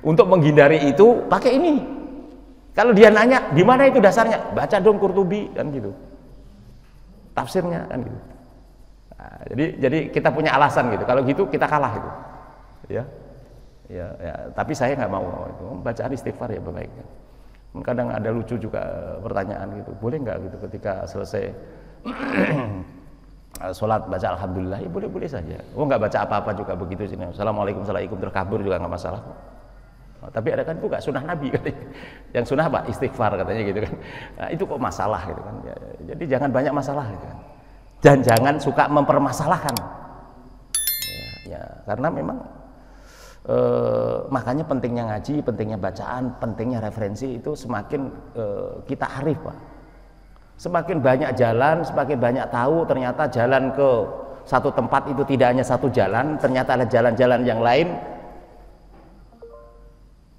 Untuk menghindari itu pakai ini. Kalau dia nanya di mana itu dasarnya, baca dong Qurtubi kan gitu. Tafsirnya kan gitu. Nah, jadi kita punya alasan gitu. Kalau gitu kita kalah gitu. Ya. Tapi saya nggak mau itu. Bacaan istighfar ya baik. Kadang ada lucu juga pertanyaan gitu. Boleh nggak gitu ketika selesai sholat baca alhamdulillah, ya boleh-boleh saja. Oh, nggak baca apa-apa juga begitu sini. Assalamualaikum terus kabur juga nggak masalah. Oh, tapi ada kan itu nggak sunnah Nabi katanya. Yang sunnah apa? Istighfar katanya gitu kan. Nah, itu kok masalah gitu kan. Ya, jadi jangan banyak masalah gitu kan. Dan jangan suka mempermasalahkan. Ya, karena memang makanya pentingnya ngaji, pentingnya bacaan, pentingnya referensi itu semakin kita arif, Pak. Semakin banyak jalan, semakin banyak tahu, ternyata jalan ke satu tempat itu tidak hanya satu jalan, ternyata ada jalan-jalan yang lain,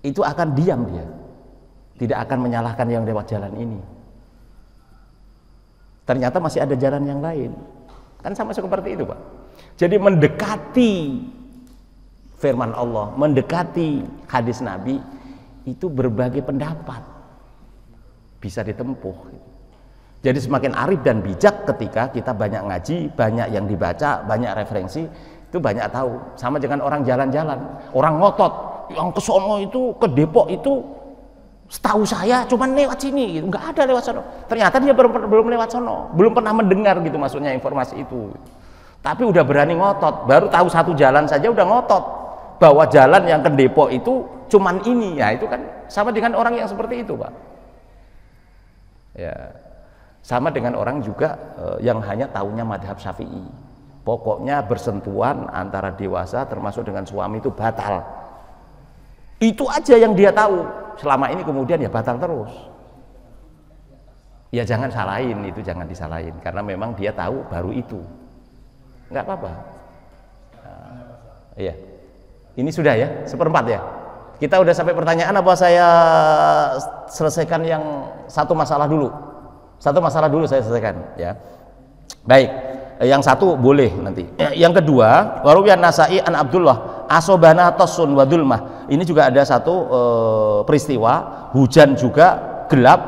itu akan diam dia. Tidak akan menyalahkan yang lewat jalan ini. Ternyata masih ada jalan yang lain. Kan sama seperti itu, Pak. Jadi mendekati firman Allah, mendekati hadis Nabi, itu berbagai pendapat bisa ditempuh. Jadi semakin arif dan bijak ketika kita banyak ngaji, banyak yang dibaca, banyak referensi, itu banyak tahu. Sama dengan orang jalan-jalan, orang ngotot, yang ke sono itu, ke Depok itu, setahu saya cuman lewat sini, gitu. Nggak ada lewat sono. Ternyata dia belum lewat sono, belum pernah mendengar gitu maksudnya informasi itu. Tapi udah berani ngotot, baru tahu satu jalan saja udah ngotot. Bahwa jalan yang ke Depok itu cuman ini, ya itu kan sama dengan orang yang seperti itu, Pak. Ya, sama dengan orang juga yang hanya tahunya madhab Syafi'i. Pokoknya bersentuhan antara dewasa termasuk dengan suami itu batal. Itu aja yang dia tahu. Selama ini kemudian ya batal terus. Ya jangan salahin, itu jangan disalahin karena memang dia tahu baru itu. Nggak apa-apa. Iya. Ini sudah ya, seperempat ya. Kita udah sampai pertanyaan apa saya selesaikan yang satu masalah dulu? Satu masalah dulu saya selesaikan ya. Baik, yang satu boleh nanti. Yang kedua, waruwiyan Nasa'i an Abdullah asobana tosun wadulmah. Ini juga ada satu peristiwa hujan juga gelap.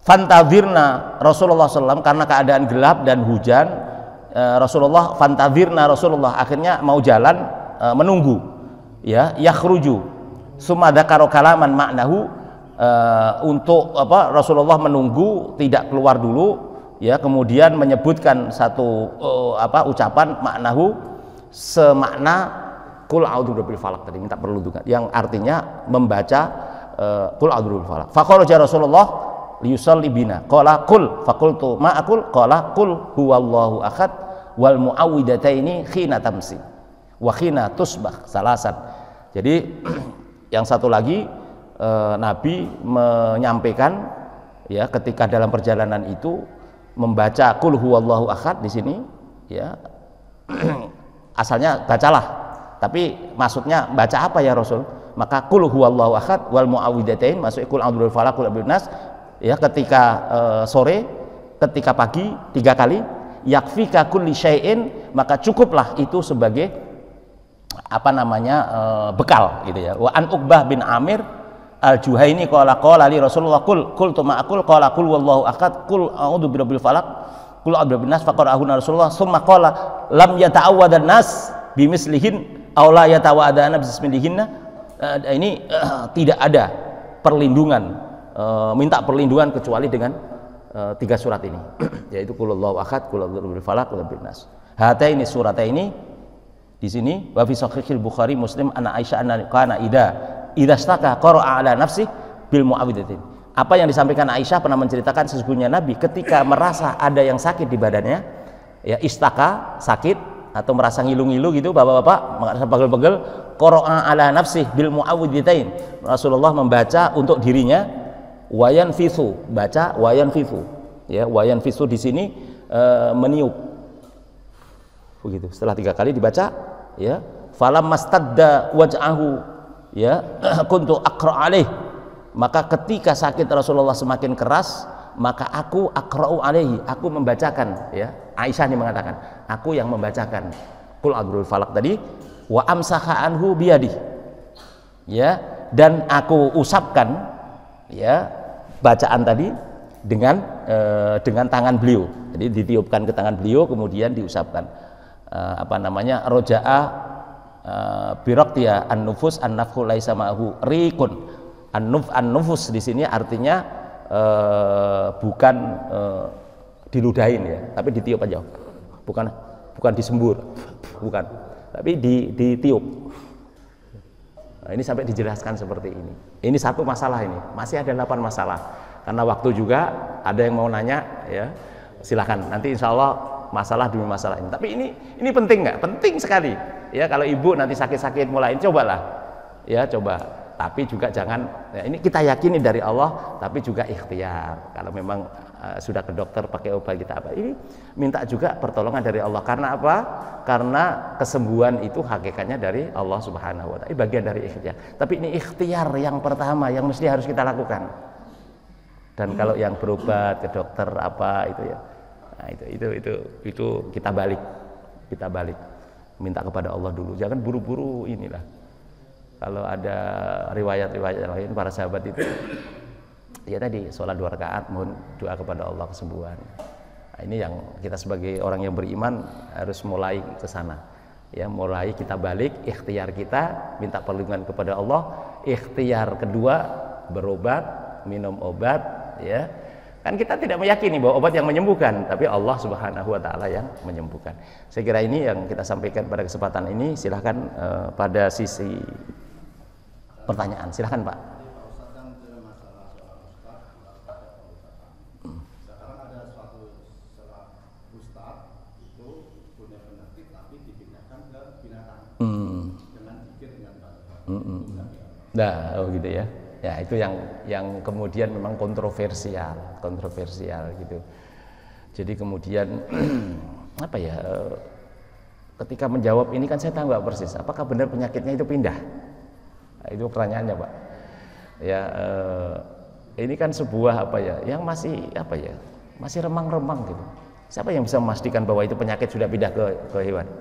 Fantadhirna Rasulullah SAW karena keadaan gelap dan hujan. Rasulullah fantadhirna Rasulullah akhirnya mau jalan. Menunggu ya yakhruju summa dzakara kalaman maknahu untuk apa Rasulullah menunggu tidak keluar dulu ya kemudian menyebutkan satu ucapan maknahu semakna qul a'udzu birabbil falaq tadi minta perlindungan yang artinya membaca qul a'udzu birabbil falaq faqala Rasulullah liyusalli bina qala qul faqultu ma aqul qala qul huwallahu ahad wal muawwidataini khina tamsi wakhina tusbah salasan. Jadi yang satu lagi Nabi menyampaikan ya ketika dalam perjalanan itu membaca qul huwallahu ahad di sini ya asalnya bacalah tapi maksudnya baca apa ya Rasul? Maka qul huwallahu ahad wal muawwidzatain maksudnya qul a'udzu birabbil falaq qul a'udzu birabbin nas ya ketika sore ketika pagi 3 kali yakfika kulli syai'in maka cukuplah itu sebagai bekal gitu ya. Wa an Uqbah bin Amir al-Juhaini qala li Rasulullah qul tuma aqul qala qul wallahu ahad qul a'udzu birabbil falaq qul a'udzu birabbin nas faqara'ahu Rasulullah summa qala lam yata'awwadan nas bimislihin aw la yata'awwadana bismillahinna. Ini tidak ada perlindungan minta perlindungan kecuali dengan 3 surat ini yaitu qul wallahu ahad qul a'udzu birabbil falaq qul a'udzu birabbin nas. Hataini surataini di sini wa fi sahihil Bukhari Muslim anna Aisyah anna kana idza staka qara'a ala nafsi bil muawwidatin. Apa yang disampaikan Aisyah pernah menceritakan sesungguhnya Nabi ketika merasa ada yang sakit di badannya ya istaka sakit atau merasa ngilu-ngilu gitu bapak-bapak merasa pegel-pegel qara'a ala nafsi bil muawwidatain. Rasulullah membaca untuk dirinya wayan fisu baca wayan fisu ya wayan fisu di sini meniup begitu setelah 3 kali dibaca ya falam mastadda waj'ahu ya kuntu aqra alaih maka ketika sakit Rasulullah semakin keras maka aku aqra'u alaihi aku membacakan ya Aisyah ini mengatakan aku yang membacakan qul a'udzu birabbil falaq tadi wa amsaha anhu biyadi ya dan aku usapkan ya bacaan tadi dengan tangan beliau jadi ditiupkan ke tangan beliau kemudian diusapkan roja'a biraqtiya an-nufus an-nafhu laisa ma'hu riqun an-nufus di sini artinya bukan diludahin ya tapi ditiup aja bukan disembur, bukan, tapi ditiup. Nah, ini sampai dijelaskan seperti ini. Ini satu masalah ini, masih ada 8 masalah. Karena waktu juga ada yang mau nanya, ya silahkan. Nanti insya Allah masalah demi masalah ini. Tapi ini penting nggak? Penting sekali. Ya kalau ibu nanti sakit-sakit mulai, cobalah, ya coba. Tapi juga jangan. Ya, ini kita yakini dari Allah, tapi juga ikhtiar. Kalau memang sudah ke dokter pakai obat kita apa ini, minta juga pertolongan dari Allah. Karena apa? Karena kesembuhan itu hakikatnya dari Allah Subhanahu wa Ta'ala. Ini bagian dari ikhtiar. Tapi ini ikhtiar yang pertama yang mesti harus kita lakukan. Dan kalau yang berobat ke dokter apa itu ya, nah itu kita balik, minta kepada Allah dulu. Jangan buru-buru inilah. Kalau ada riwayat-riwayat lain para sahabat itu, ya tadi sholat 2 rakaat mohon doa kepada Allah kesembuhan. Nah, ini yang kita sebagai orang yang beriman harus mulai ke sana. Ya, mulai kita balik, ikhtiar kita minta perlindungan kepada Allah. Ikhtiar kedua berobat, minum obat, ya. Kan kita tidak meyakini bahwa obat yang menyembuhkan, tapi Allah Subhanahu wa Ta'ala yang menyembuhkan. Saya kira ini yang kita sampaikan pada kesempatan ini. Silahkan pada sisi pertanyaan, silahkan Pak. Sekarang ada suatu ustadz itu punya penyakit tapi dipindahkan ke binatang dengan zikir dengan baik. Nah, oh gitu ya. Ya itu yang kemudian memang kontroversial gitu. Jadi kemudian apa ya? Ketika menjawab ini kan saya tahu nggak persis. Apakah benar penyakitnya itu pindah? Nah, itu pertanyaannya Pak. Ya ini kan sebuah apa ya? Yang masih apa ya? Masih remang-remang gitu. Siapa yang bisa memastikan bahwa itu penyakit sudah pindah ke hewan?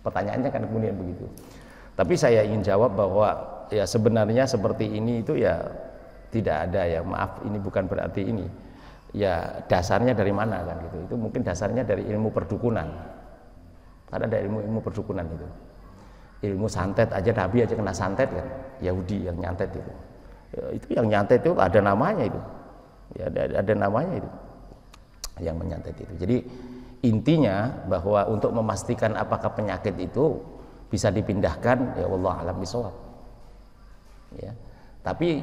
Pertanyaannya kan kemudian begitu. Tapi saya ingin jawab bahwa ya sebenarnya seperti ini itu ya tidak ada ya, maaf ini bukan berarti ini ya dasarnya dari mana kan gitu. Itu mungkin dasarnya dari ilmu perdukunan. Karena ada ilmu perdukunan itu. Ilmu santet aja, Nabi aja kena santet kan, Yahudi yang nyantet itu. Ya, itu yang nyantet itu ada namanya itu. Ya ada namanya itu. Yang menyantet itu. Jadi intinya bahwa untuk memastikan apakah penyakit itu bisa dipindahkan, ya Allah alam bisawab. Ya. Tapi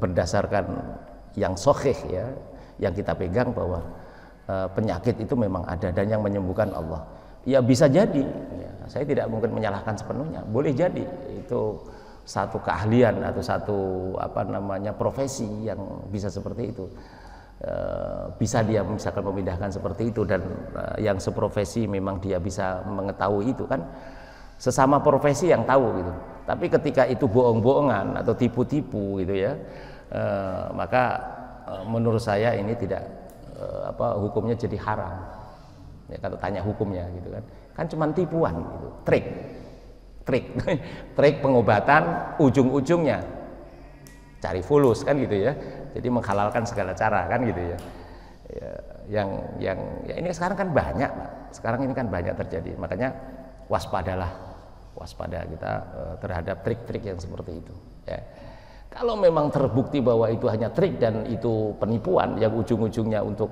berdasarkan yang sahih ya, yang kita pegang bahwa penyakit itu memang ada dan yang menyembuhkan Allah. Ya bisa jadi, ya, saya tidak mungkin menyalahkan sepenuhnya. Boleh jadi itu satu keahlian atau satu apa namanya profesi yang bisa seperti itu. Bisa dia misalkan memindahkan seperti itu dan yang seprofesi memang dia bisa mengetahui itu kan. Sesama profesi yang tahu gitu. Tapi ketika itu bohong-bohongan atau tipu-tipu gitu ya, maka menurut saya ini tidak hukumnya jadi haram. Ya, kalau tanya hukumnya gitu kan cuma tipuan gitu, trik pengobatan ujung-ujungnya cari fulus kan gitu ya. Jadi menghalalkan segala cara kan gitu ya. Ya ini sekarang kan banyak, Pak. Sekarang ini kan banyak terjadi. Makanya waspada kita terhadap trik-trik yang seperti itu ya. Kalau memang terbukti bahwa itu hanya trik dan itu penipuan yang ujung-ujungnya untuk,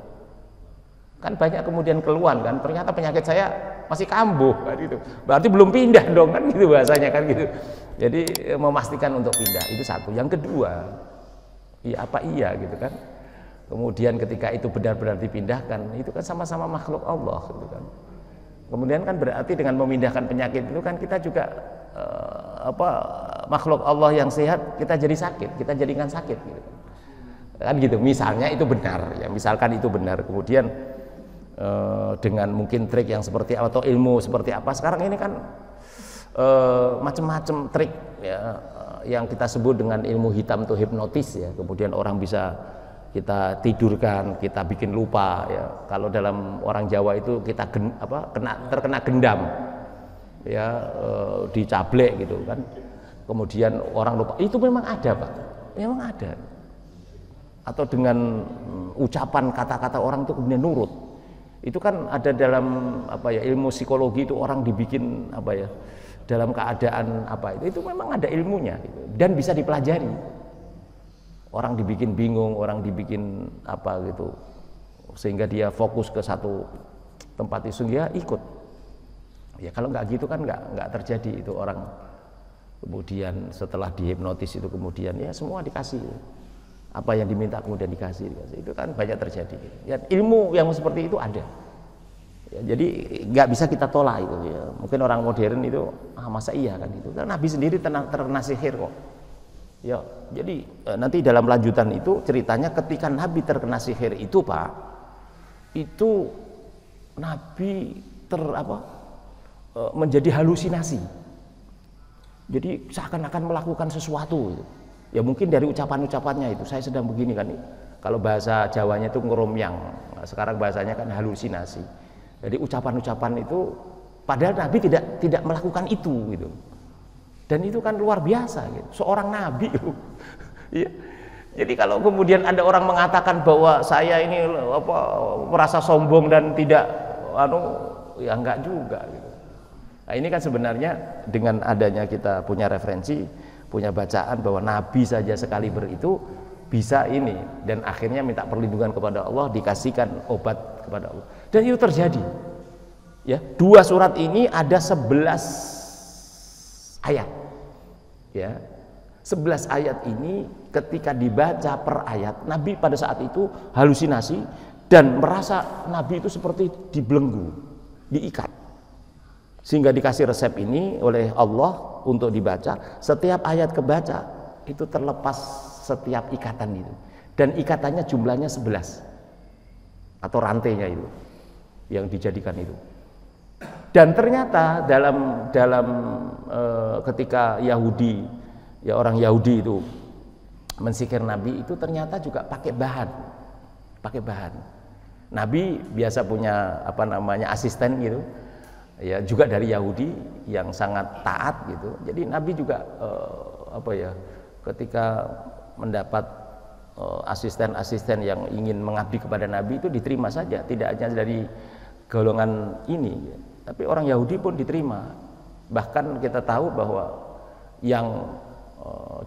kan banyak kemudian keluhan kan, ternyata penyakit saya masih kambuh kan gitu. Berarti belum pindah dong kan gitu bahasanya kan gitu. Jadi memastikan untuk pindah itu satu. Yang kedua, iya gitu kan. Kemudian ketika itu benar-benar dipindahkan, itu kan sama-sama makhluk Allah gitu kan. Kemudian kan berarti dengan memindahkan penyakit itu kan kita juga makhluk Allah yang sehat kita jadi sakit, kita jadikan sakit gitu. Kan gitu. Misalnya itu benar ya, misalkan itu benar. Kemudian dengan mungkin trik yang seperti atau ilmu seperti apa sekarang ini kan macam-macam trik ya, yang kita sebut dengan ilmu hitam atau hipnotis ya. Kemudian orang bisa kita tidurkan, kita bikin lupa ya. Kalau dalam orang Jawa itu kita terkena gendam ya, dicablek gitu kan. Kemudian orang lupa. Itu memang ada, Pak. Memang ada. Atau dengan ucapan kata-kata orang itu kemudian nurut. Itu kan ada dalam ilmu psikologi itu orang dibikin dalam keadaan itu memang ada ilmunya gitu. Dan bisa dipelajari. Orang dibikin bingung, orang dibikin sehingga dia fokus ke satu tempat itu, dia ikut. Ya kalau nggak gitu kan nggak terjadi itu orang kemudian setelah dihipnotis itu kemudian ya semua dikasih, apa yang diminta kemudian dikasih. Itu kan banyak terjadi. Ya, ilmu yang seperti itu ada. Ya, jadi nggak bisa kita tolak itu. Ya. Mungkin orang modern itu masa iya kan itu. Karena Nabi sendiri terkena sihir kok. Ya, jadi nanti dalam lanjutan itu ceritanya ketika Nabi terkena sihir itu Pak, itu Nabi menjadi halusinasi. Jadi seakan-akan melakukan sesuatu. Ya mungkin dari ucapan-ucapannya itu, saya sedang begini kan. Kalau bahasa Jawanya itu ngeromyang, sekarang bahasanya kan halusinasi. Jadi ucapan-ucapan itu, padahal Nabi tidak melakukan itu gitu. Dan itu kan luar biasa gitu. Seorang Nabi gitu. Ya. Jadi kalau kemudian ada orang mengatakan bahwa saya ini merasa sombong dan tidak ya enggak juga gitu. Nah, ini kan sebenarnya dengan adanya kita punya referensi, punya bacaan bahwa Nabi saja sekali itu bisa ini, dan akhirnya minta perlindungan kepada Allah, dikasihkan obat kepada Allah. Dan itu terjadi. Ya, 2 surat ini ada 11 ayat. Ya. 11 ayat ini ketika dibaca per ayat, Nabi pada saat itu halusinasi dan merasa Nabi itu seperti dibelenggu, diikat. Sehingga dikasih resep ini oleh Allah untuk dibaca. Setiap ayat kebaca itu terlepas setiap ikatan itu. Dan ikatannya jumlahnya 11. Atau rantainya itu yang dijadikan itu. Dan ternyata dalam ketika Yahudi, ya orang Yahudi itu mensihir Nabi itu ternyata juga pakai bahan. Nabi biasa punya asisten gitu. Ya juga dari Yahudi yang sangat taat gitu. Jadi Nabi juga ketika mendapat asisten-asisten yang ingin mengabdi kepada Nabi itu diterima saja, tidak hanya dari golongan ini, tapi orang Yahudi pun diterima. Bahkan kita tahu bahwa yang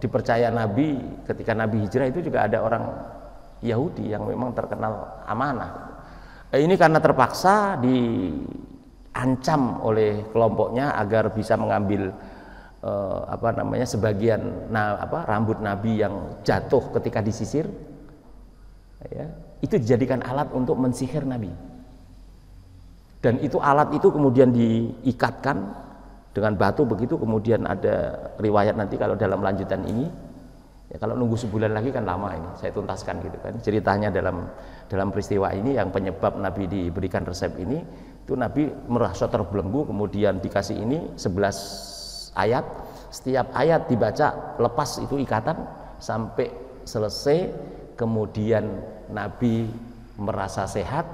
dipercaya Nabi ketika Nabi hijrah itu juga ada orang Yahudi yang memang terkenal amanah. Ini karena terpaksa diancam oleh kelompoknya agar bisa mengambil sebagian rambut Nabi yang jatuh ketika disisir, ya, itu dijadikan alat untuk mensihir Nabi. Dan itu alat itu kemudian diikatkan dengan batu begitu, kemudian ada riwayat nanti kalau dalam lanjutan ini, ya kalau nunggu sebulan lagi kan lama ini, saya tuntaskan gitu kan ceritanya dalam peristiwa ini yang penyebab Nabi diberikan resep ini. Itu Nabi merasa terbelenggu, kemudian dikasih ini 11 ayat, setiap ayat dibaca lepas itu ikatan sampai selesai, kemudian Nabi merasa sehat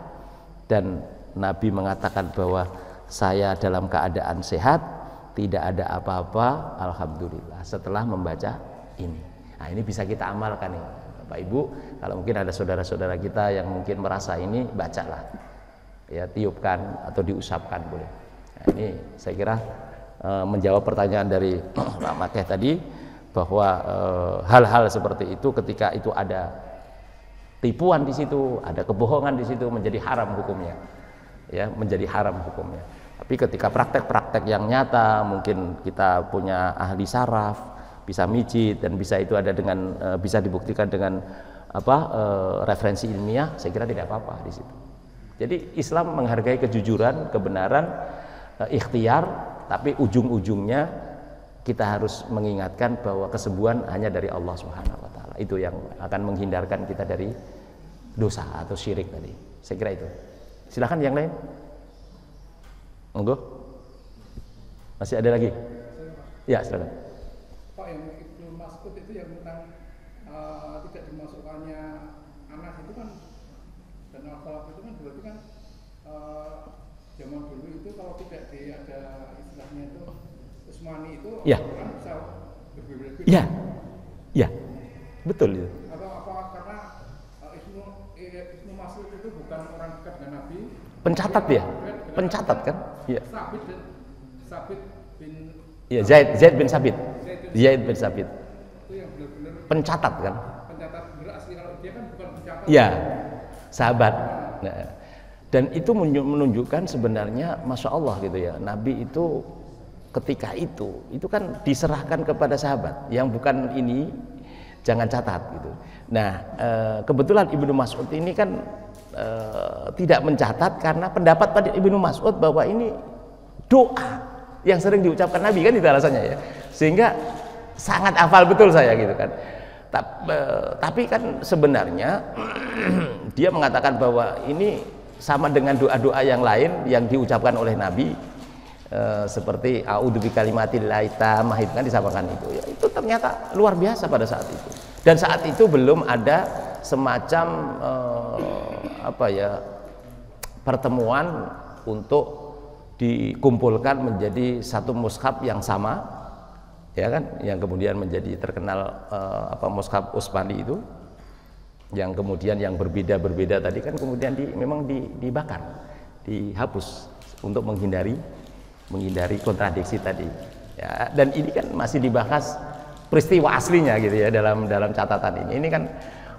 dan Nabi mengatakan bahwa saya dalam keadaan sehat, tidak ada apa-apa, alhamdulillah, setelah membaca ini. Nah, ini bisa kita amalkan nih Bapak Ibu. Kalau mungkin ada saudara-saudara kita yang mungkin merasa ini, bacalah, ya, tiupkan atau diusapkan boleh. Nah, ini saya kira menjawab pertanyaan dari Pak Makeh tadi, bahwa hal-hal seperti itu ketika itu ada tipuan di situ, ada kebohongan di situ, menjadi haram hukumnya, ya, menjadi haram hukumnya. Tapi ketika praktek-praktek yang nyata, mungkin kita punya ahli saraf, bisa mijit, dan bisa itu ada dengan bisa dibuktikan dengan referensi ilmiah, saya kira tidak apa-apa di situ. Jadi Islam menghargai kejujuran, kebenaran, ikhtiar, tapi ujung-ujungnya kita harus mengingatkan bahwa kesembuhan hanya dari Allah Subhanahu wa taala. Itu yang akan menghindarkan kita dari dosa atau syirik tadi. Saya kira itu. Silakan yang lain. Monggo. Masih ada lagi? Ya, silakan. Pak, yang Ibnu Mas'ud itu yang tentang tidak dimasukkannya anak itu kan, dan al-falaq itu kan berarti kan zaman dulu itu kalau tidak ada istilahnya itu Usmani itu, ya, orang bisa berbeda-beda. Ya, ya, betul itu. Apa karena Ibnu Mas'ud itu bukan orang dekat dengan Nabi? Pencatat ya, pencatat kan? Ya. Sabit bin. Ya, Zaid bin Sabit. Zaid bin Sabit. Itu yang benar-benar pencatat kan? Pencatat benar asli, kalau dia kan bukan pencatat. Ya, sahabat. Nah, dan itu menunjukkan sebenarnya Masya Allah gitu ya, Nabi itu ketika itu kan diserahkan kepada sahabat yang bukan ini, jangan catat gitu. Nah, kebetulan Ibnu Mas'ud ini kan tidak mencatat karena pendapat pada Ibnu Mas'ud bahwa ini doa yang sering diucapkan Nabi, kan itu alasannya ya, sehingga sangat hafal betul saya gitu kan. Tapi kan sebenarnya dia mengatakan bahwa ini sama dengan doa-doa yang lain yang diucapkan oleh Nabi, seperti a'udzu bikalimatillahi tammah, itu kan disamakan itu ya, itu ternyata luar biasa pada saat itu. Dan saat itu belum ada semacam pertemuan untuk dikumpulkan menjadi satu mushaf yang sama, ya kan, yang kemudian menjadi terkenal mushaf Utsmani itu, yang kemudian yang berbeda tadi kan kemudian memang dibakar, dihapus untuk menghindari kontradiksi tadi ya. Dan ini kan masih dibahas peristiwa aslinya gitu ya dalam catatan ini. Ini kan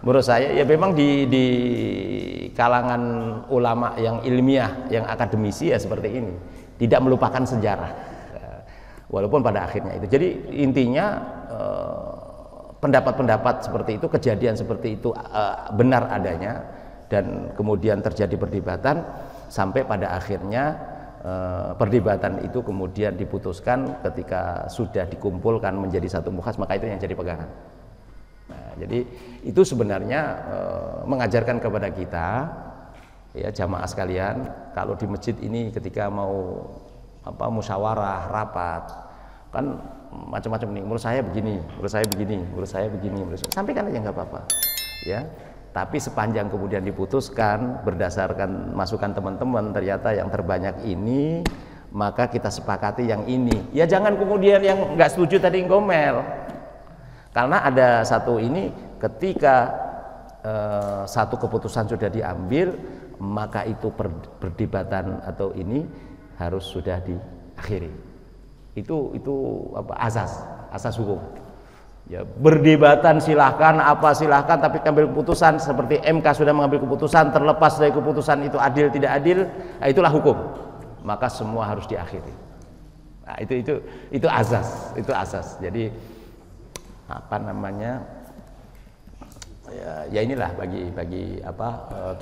menurut saya ya memang di kalangan ulama yang ilmiah, yang akademisi ya seperti ini, tidak melupakan sejarah walaupun pada akhirnya itu. Jadi intinya pendapat-pendapat seperti itu, kejadian seperti itu benar adanya, dan kemudian terjadi perdebatan sampai pada akhirnya perdebatan itu kemudian diputuskan ketika sudah dikumpulkan menjadi satu mukhas, maka itu yang jadi pegangan. Nah, jadi itu sebenarnya mengajarkan kepada kita ya jamaah sekalian, kalau di masjid ini ketika mau musyawarah, rapat, kan macam-macam nih, menurut saya begini, menurut saya begini, menurut saya begini, sampaikan aja nggak apa-apa ya. Tapi sepanjang kemudian diputuskan berdasarkan masukan teman-teman ternyata yang terbanyak ini, maka kita sepakati yang ini. Ya jangan kemudian yang nggak setuju tadi ngomel. Karena ada satu ini, ketika satu keputusan sudah diambil, maka itu perdebatan atau ini harus sudah diakhiri. Itu asas hukum. Ya, berdebatan silahkan, silahkan, tapi ambil keputusan seperti MK sudah mengambil keputusan, terlepas dari keputusan itu adil tidak adil, itulah hukum. Maka semua harus diakhiri. Nah, itu asas. Jadi ya inilah bagi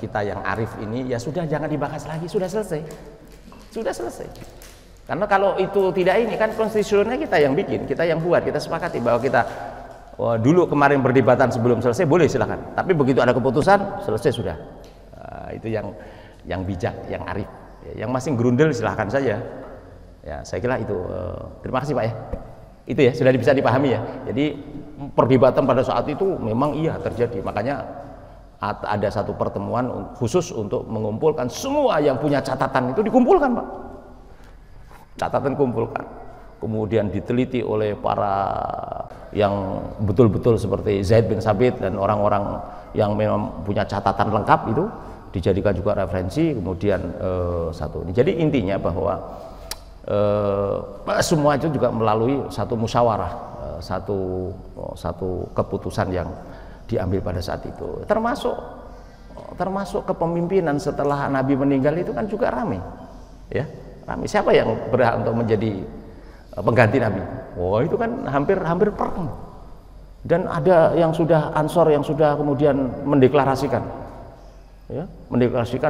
kita yang arif ini, ya sudah jangan dibahas lagi, sudah selesai. Karena kalau itu tidak ini kan konstitusinya kita yang bikin, kita yang buat, kita sepakati bahwa kita dulu kemarin perdebatan sebelum selesai boleh silakan, tapi begitu ada keputusan selesai sudah. Itu yang bijak, yang arif. Yang masih gerundel silahkan saja. Ya saya kira itu. Terima kasih Pak ya. Itu ya sudah bisa dipahami ya. Jadi perdebatan pada saat itu memang iya terjadi. Makanya ada satu pertemuan khusus untuk mengumpulkan semua yang punya catatan itu, dikumpulkan Pak. Catatan kumpulkan, kemudian diteliti oleh para yang betul-betul seperti Zaid bin Sabit dan orang-orang yang memang punya catatan lengkap, itu dijadikan juga referensi. Kemudian satu ini, jadi intinya bahwa semua itu juga melalui satu musyawarah, satu keputusan yang diambil pada saat itu, termasuk kepemimpinan setelah Nabi meninggal itu kan juga ramai ya. Siapa yang berhak untuk menjadi pengganti Nabi? Oh itu kan hampir perang. Dan ada yang sudah Ansor yang sudah kemudian mendeklarasikan, ya,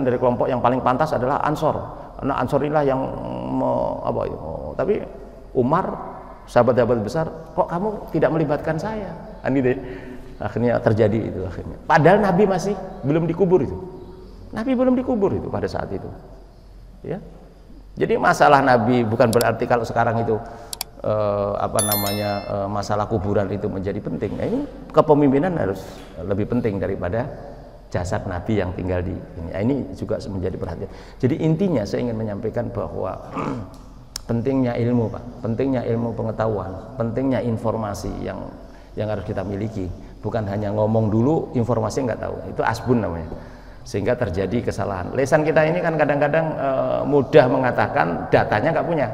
dari kelompok yang paling pantas adalah Ansor. Karena Ansor inilah yang tapi Umar, sahabat-sahabat besar, kok kamu tidak melibatkan saya? Akhirnya terjadi itu akhirnya. Padahal Nabi masih belum dikubur itu. Nabi belum dikubur itu pada saat itu. Ya. Jadi masalah Nabi bukan berarti kalau sekarang itu masalah kuburan itu menjadi penting. Nah, ini kepemimpinan harus lebih penting daripada jasad Nabi yang tinggal di ini. Nah, ini juga menjadi perhatian. Jadi intinya saya ingin menyampaikan bahwa pentingnya ilmu, Pak, pentingnya ilmu pengetahuan, pentingnya informasi yang harus kita miliki. Bukan hanya ngomong dulu, informasi nggak tahu. Itu asbun namanya. Sehingga terjadi kesalahan. Lisan kita ini kan kadang-kadang mudah mengatakan, datanya nggak punya,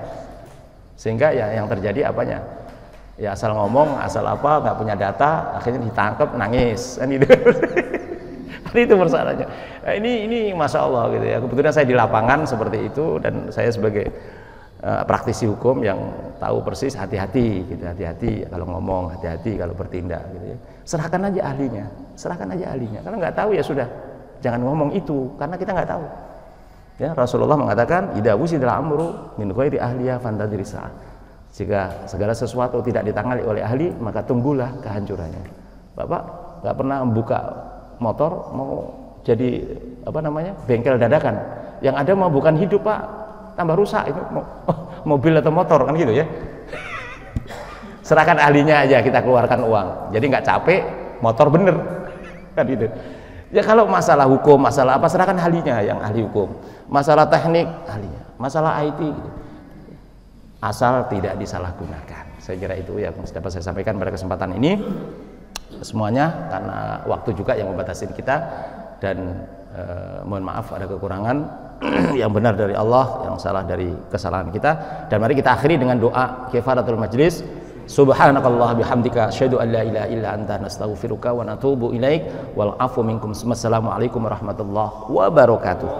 sehingga ya yang terjadi apanya? Ya asal ngomong, asal nggak punya data, akhirnya ditangkap nangis, kan gitu. Itu persoalannya. Nah, ini masya Allah gitu ya. Kebetulan saya di lapangan seperti itu dan saya sebagai praktisi hukum yang tahu persis hati-hati gitu, hati-hati kalau ngomong, hati-hati kalau bertindak gitu ya. Serahkan aja ahlinya, serahkan aja ahlinya. Kalau nggak tahu ya sudah, jangan ngomong itu karena kita nggak tahu. Ya, Rasulullah mengatakan idza wusidal amru min ghairi ahliya fantadiri sa'ah. Jika segala sesuatu tidak ditangani oleh ahli, maka tunggulah kehancurannya. Bapak nggak pernah membuka motor mau jadi apa namanya bengkel dadakan. Yang ada mau bukan hidup Pak, tambah rusak itu mobil atau motor kan gitu ya. Serahkan ahlinya aja, kita keluarkan uang. Jadi nggak capek, motor bener kan gitu. Ya kalau masalah hukum, masalah apa serahkan ahlinya yang ahli hukum. Masalah teknik ahlinya, masalah IT gitu. Asal tidak disalahgunakan. Saya kira itu yang dapat saya sampaikan pada kesempatan ini. Semuanya karena waktu juga yang membatasi kita dan mohon maaf ada kekurangan. Yang benar dari Allah, yang salah dari kesalahan kita. Dan mari kita akhiri dengan doa kifaratul majlis. Subhanakallah bihamdika asyhadu an la ilaha illa anta nastaghfiruka wa natubu ilaik wal afu minkum. Wassalamualaikum warahmatullahi wabarakatuh.